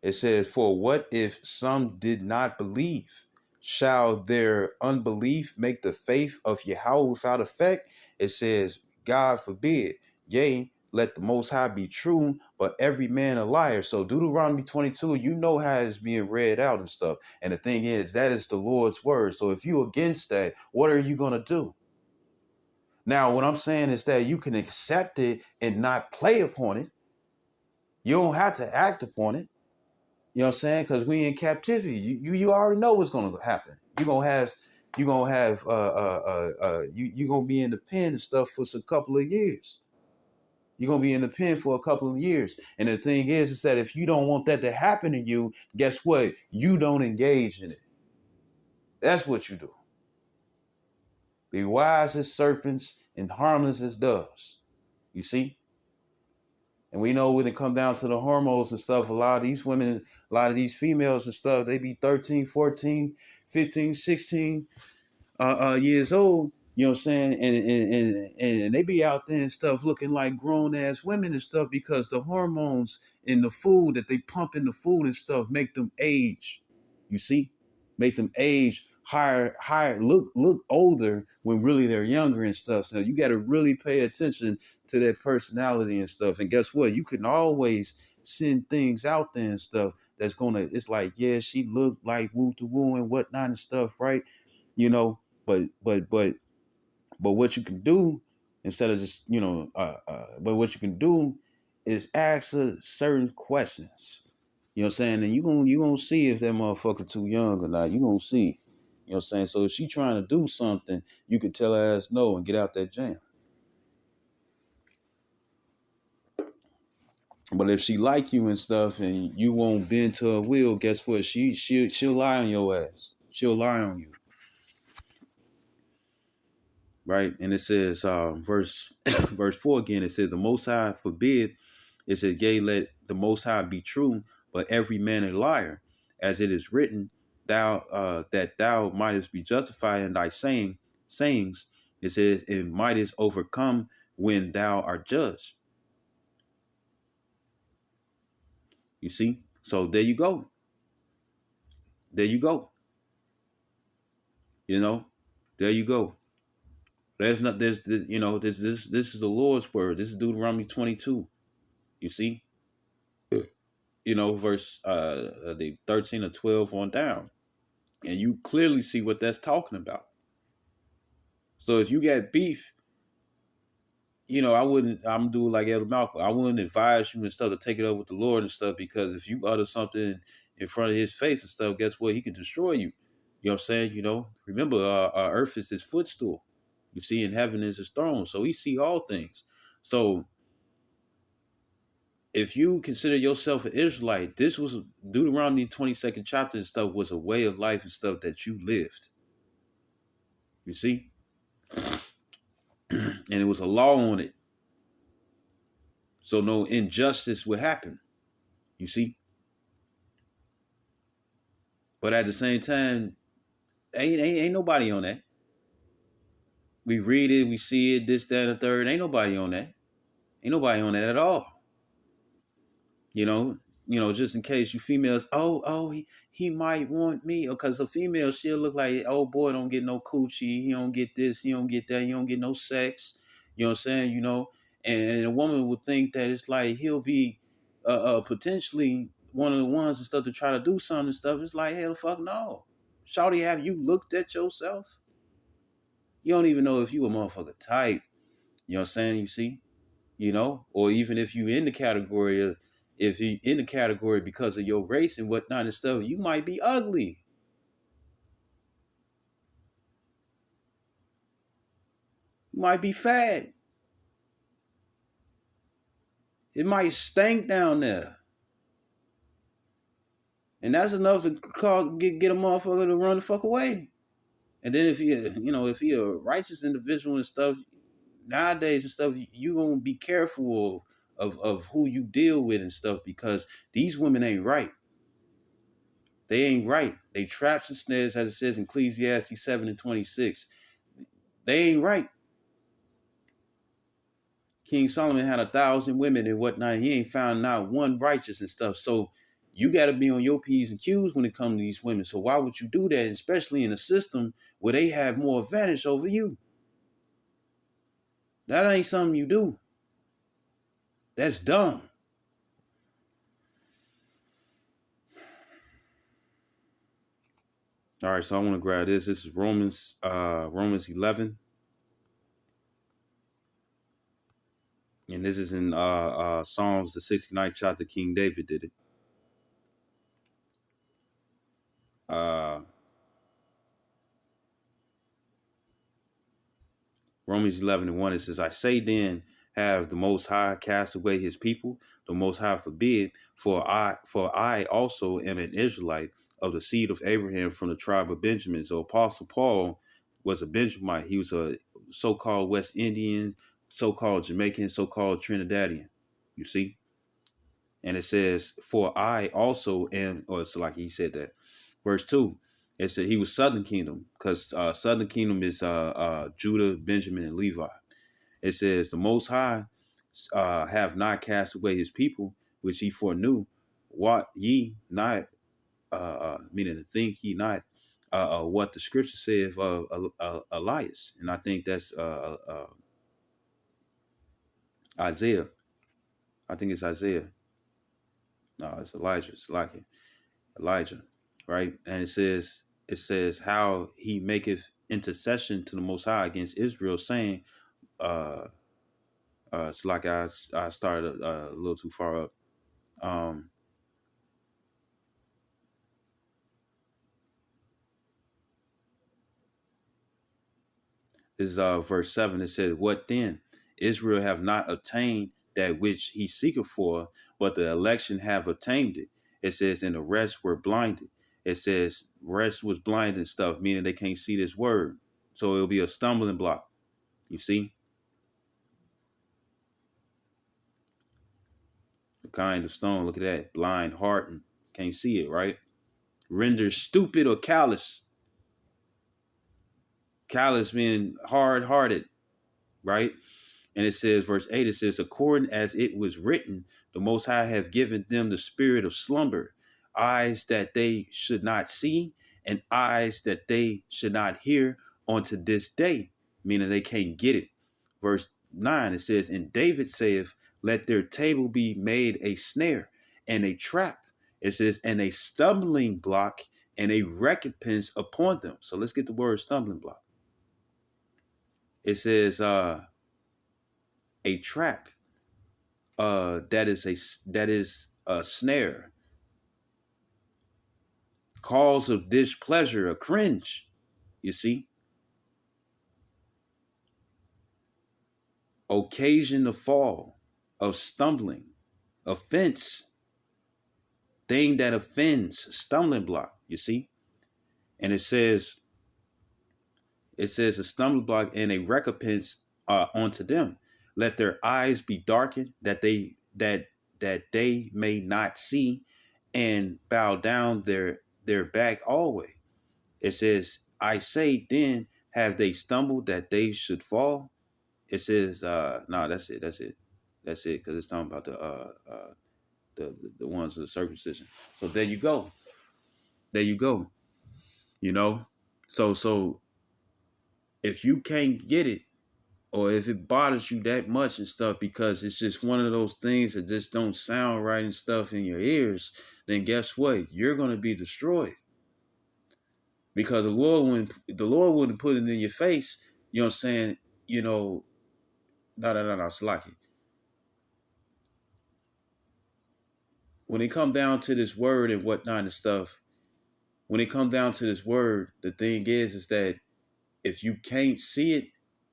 It says, for what if some did not believe? Shall their unbelief make the faith of Yahweh without effect? It says, God forbid. Yea, let the Most High be true, but every man a liar. So Deuteronomy 22, you know how it's being read out and stuff. And the thing is, that is the Lord's word. So if you're against that, what are you going to do? Now, what I'm saying is that you can accept it and not play upon it. You don't have to act upon it. You know what I'm saying? Because we in captivity. You already know what's gonna happen. You're gonna be in the pen and stuff for a couple of years. You're gonna be in the pen for a couple of years. And the thing is that if you don't want that to happen to you, guess what? You don't engage in it. That's what you do. Be wise as serpents and harmless as doves. You see? And we know when it comes down to the hormones and stuff, a lot of these women, a lot of these females and stuff, they be 13, 14, 15, 16 years old, you know what I'm saying? And they be out there and stuff looking like grown ass women and stuff because the hormones in the food that they pump in the food and stuff make them age. You see? Make them age higher, look older when really they're younger and stuff. So you got to really pay attention to their personality and stuff. And guess what? You can always send things out there and stuff that's gonna. It's like, yeah, she looked like woo to woo and whatnot and stuff, right? You know, but what you can do instead of just but what you can do is ask her certain questions. You know what I'm saying? And you gonna see if that motherfucker too young or not. You gonna see. You know what I'm saying? So if she trying to do something, you can tell her ass no and get out that jam. But if she like you and stuff and you won't bend to her will, guess what? She'll lie on your ass. She'll lie on you. Right? And it says verse verse 4 again, it says the Most High forbid. It says, yea, let the Most High be true, but every man a liar, as it is written, thou that thou mightest be justified in thy sayings. It says, and mightest overcome when thou art judged. You see? So there you go. There you go. You know, there you go. There's not this you know, this is the Lord's word. This is Deuteronomy 22. You see? verse the 13 or 12 on down. And you clearly see what that's talking about. So if you got beef, I'm doing like Elder Malcolm. I wouldn't advise you and stuff to take it up with the Lord and stuff, because if you utter something in front of his face and stuff, guess what? He can destroy you. You know what I'm saying? Remember, earth is his footstool. You see, in heaven is his throne. So he see all things. So if you consider yourself an Israelite, this was Deuteronomy 22nd chapter and stuff was a way of life and stuff that you lived. You see? And it was a law on it. So no injustice would happen. You see? But at the same time, ain't nobody on that. We read it, we see it, this, that, and the third. Ain't nobody on that. Ain't nobody on that at all. You know, just in case you females, he might want me, because a female, she'll look like, oh boy, don't get no coochie, he don't get this, he don't get that, he don't get no sex. You know what I'm saying? And a woman would think that it's like he'll be potentially one of the ones and stuff to try to do something and stuff. It's like, hell, fuck no. Shawty, have you looked at yourself? You don't even know if you a motherfucker type. You know what I'm saying? You see? Or even if you in the category of, if you in the category because of your race and whatnot and stuff, you might be ugly. You might be fat. It might stink down there. And that's enough to get a motherfucker to run the fuck away. And then if you're a righteous individual and stuff, nowadays and stuff, you gonna be careful of who you deal with and stuff, because these women ain't right. They ain't right. They traps and snares, as it says in Ecclesiastes 7:26. They ain't right. King Solomon had 1,000 women and whatnot. He ain't found not one righteous and stuff. So you got to be on your P's and Q's when it comes to these women. So why would you do that, especially in a system where they have more advantage over you? That ain't something you do. That's dumb. All right, so I want to grab this. This is Romans 11. And this is in Psalms, the 69th chapter. King David did it. Romans 11:1, it says, I say then, have the Most High cast away his people? The Most High forbid, for I also am an Israelite of the seed of Abraham from the tribe of Benjamin. So Apostle Paul was a Benjamite. He was a so-called West Indian, so-called Jamaican, so-called Trinidadian. You see? And it says, for I also am, or it's like he said that. Verse 2, it said he was Southern Kingdom, because Southern Kingdom is Judah, Benjamin, and Levi. It says, the Most High have not cast away his people, which he foreknew. What ye not, meaning to think ye not, what the scripture saith of Elias. And I think that's Isaiah. I think it's Isaiah. No, it's Elijah. It's like it. Elijah, right? And it says how he maketh intercession to the Most High against Israel, saying, it's like I started a little too far up. Is verse 7. It says, what then? Israel have not obtained that which he seeketh for, but the election have obtained it. It says, and the rest were blinded. It says rest was blind and stuff, meaning they can't see this word. So it'll be a stumbling block. You see? The kind of stone, look at that, blind, hardened, can't see it, right? Rendered stupid or callous. Callous being hard-hearted, right? And it says, verse 8, it says, according as it was written, the Most High have given them the spirit of slumber, eyes that they should not see, and eyes that they should not hear unto this day, meaning they can't get it. Verse 9, it says, and David saith, let their table be made a snare, and a trap. It says, and a stumbling block and a recompense upon them. So let's get the word stumbling block. It says a trap. That is a snare, cause of displeasure, a cringe. You see, occasion of fall, of stumbling, offense, thing that offends, stumbling block. You see, and it says a stumbling block and a recompense onto them. Let their eyes be darkened, that they may not see, and bow down their back always. It says, I say then, have they stumbled that they should fall? It says, no, that's it, because it's talking about the ones of the circumcision. So there you go. You know, so if you can't get it, or if it bothers you that much and stuff, because it's just one of those things that just don't sound right and stuff in your ears, then guess what? You're gonna be destroyed, because the Lord wouldn't put it in your face. You know what I'm saying? You know, no, it's like it. When it come down to this word and whatnot and stuff, when it come down to this word, the thing is that if you can't see it,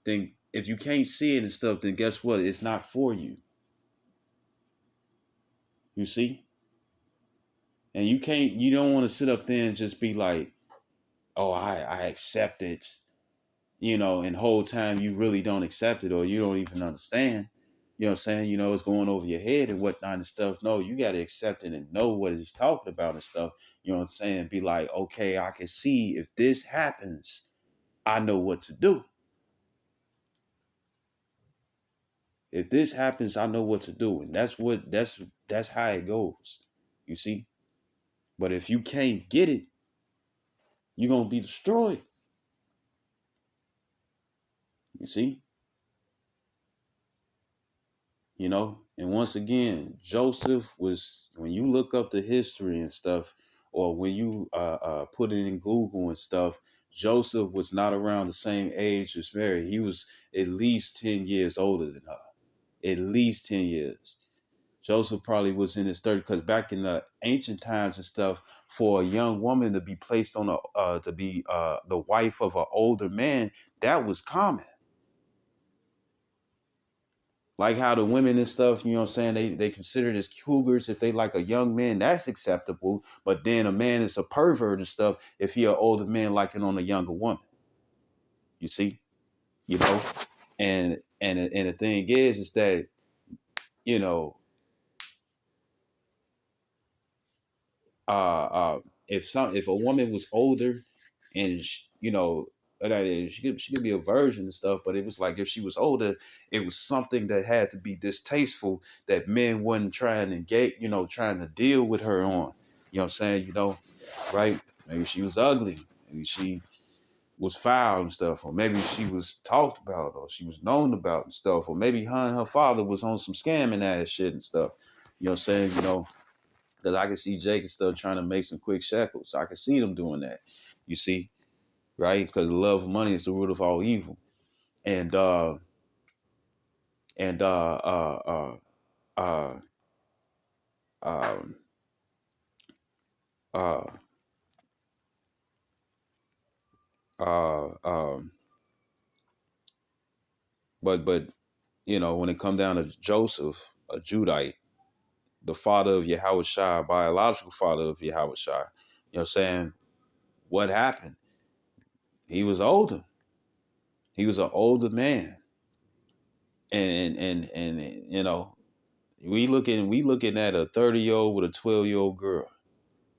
then if you can't see it and stuff, then guess what? It's not for you. You see? And you don't want to sit up there and just be like, oh, I accept it, and whole time you really don't accept it, or you don't even understand. You know what I'm saying? It's going over your head and whatnot and stuff. No, you got to accept it and know what it's talking about and stuff. You know what I'm saying? Be like, okay, I can see if this happens, I know what to do. If this happens, I know what to do. And that's how it goes. You see? But if you can't get it, you're gonna be destroyed. You see? And once again, Joseph was, when you look up the history and stuff, or when you put it in Google and stuff, Joseph was not around the same age as Mary. He was at least 10 years older than her. At least 10 years. Joseph probably was in his 30s, because back in the ancient times and stuff, for a young woman to be placed on to be the wife of an older man, that was common. Like how the women and stuff, you know what I'm saying, they consider it as cougars if they like a young man, that's acceptable. But then a man is a pervert and stuff if he an older man liking on a younger woman. You see? You know? And the thing is that, you know, uh if a woman was older and she could be a virgin and stuff, but it was like if she was older, it was something that had to be distasteful that men wasn't trying to engage, trying to deal with her on. You know what I'm saying? Right? Maybe she was ugly, maybe she was foul and stuff, or maybe she was talked about, or she was known about and stuff, or maybe her and her father was on some scamming ass shit and stuff. You know what I'm saying? Because I can see Jake and stuff trying to make some quick shekels. I can see them doing that. You see, right? Because the love of money is the root of all evil. And and uh, um, uh, uh, um, but when it come down to Joseph, a Judite, the father of Yahushua, biological father of Yahushua, you know what I'm saying? What happened? He was older. He was an older man, and we looking at a 30-year-old with a 12-year-old girl.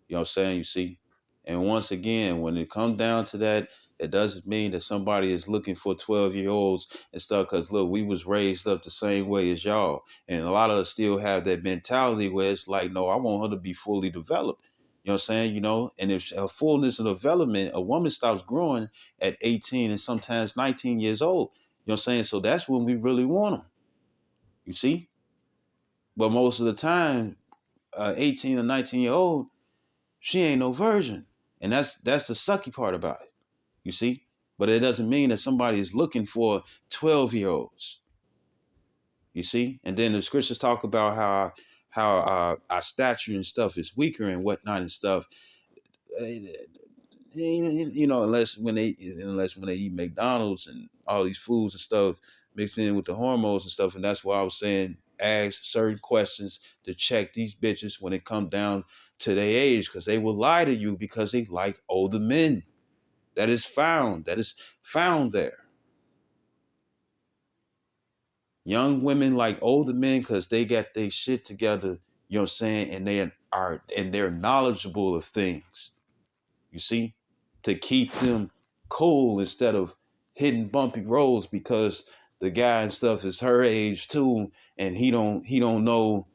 You know what I'm saying? You see? And once again, when it comes down to that, it doesn't mean that somebody is looking for 12-year-olds and stuff. Because look, we was raised up the same way as y'all. And a lot of us still have that mentality where it's like, no, I want her to be fully developed. You know what I'm saying? And if a fullness of development, a woman stops growing at 18 and sometimes 19 years old. You know what I'm saying? So that's when we really want them. You see? But most of the time, a 18 or 19-year old, she ain't no virgin. And that's the sucky part about it, you see? But it doesn't mean that somebody is looking for 12-year-olds, you see? And then the scriptures talk about how our stature and stuff is weaker and whatnot and stuff. Unless when they eat McDonald's and all these foods and stuff mixed in with the hormones and stuff. And that's why I was saying ask certain questions to check these bitches when it comes down to their age, because they will lie to you because they like older men. That is found there. Young women like older men because they got their shit together, you know what I'm saying, and they're knowledgeable of things. You see, to keep them cool instead of hitting bumpy roads because the guy and stuff is her age too, and he don't know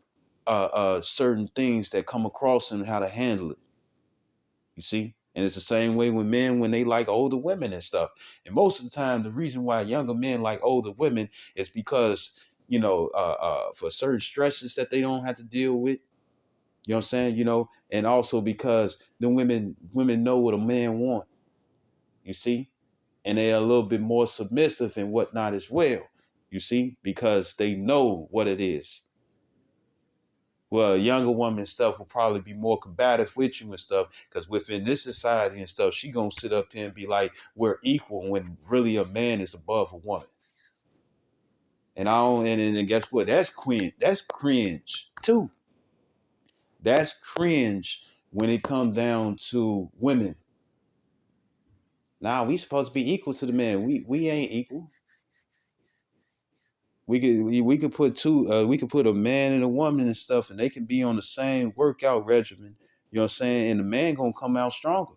certain things that come across and how to handle it. You see, and it's the same way with men when they like older women and stuff. And most of the time, the reason why younger men like older women is because for certain stresses that they don't have to deal with. You know what I'm saying? And also because the women know what a man wants. You see, and they're a little bit more submissive and whatnot as well. You see, because they know what it is. Well, a younger woman and stuff will probably be more combative with you and stuff, because within this society and stuff, she gonna sit up here and be like, we're equal, when really a man is above a woman. And I don't and guess what? That's cringe. That's cringe too. That's cringe when it comes down to women. Nah, we supposed to be equal to the man. We ain't equal. We could put we could put a man and a woman and stuff, and they can be on the same workout regimen. You know what I'm saying? And the man gonna come out stronger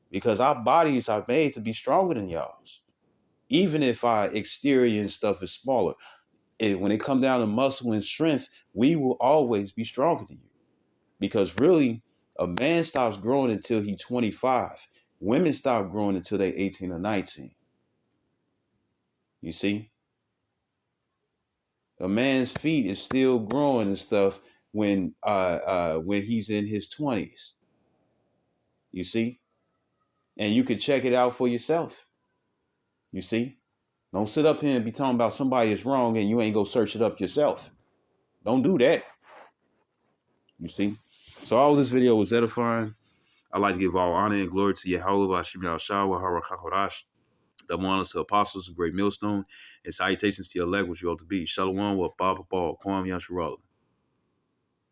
because our bodies are made to be stronger than y'all's. Even if our exterior and stuff is smaller, when it comes down to muscle and strength, we will always be stronger than you. Because really, a man stops growing until he's 25. Women stop growing until they're 18 or 19. You see? A man's feet is still growing and stuff when he's in his 20s. You see? And you can check it out for yourself. You see? Don't sit up here and be talking about somebody is wrong and you ain't go search it up yourself. Don't do that. You see? So all this video was edifying. I'd like to give all honor and glory to Yahweh Bashim Yahshua Harachakorash. The honors to apostles, a great millstone, and salutations to your leg, which you ought to be. Shalom with Baba Ball, Kwam Yasharala.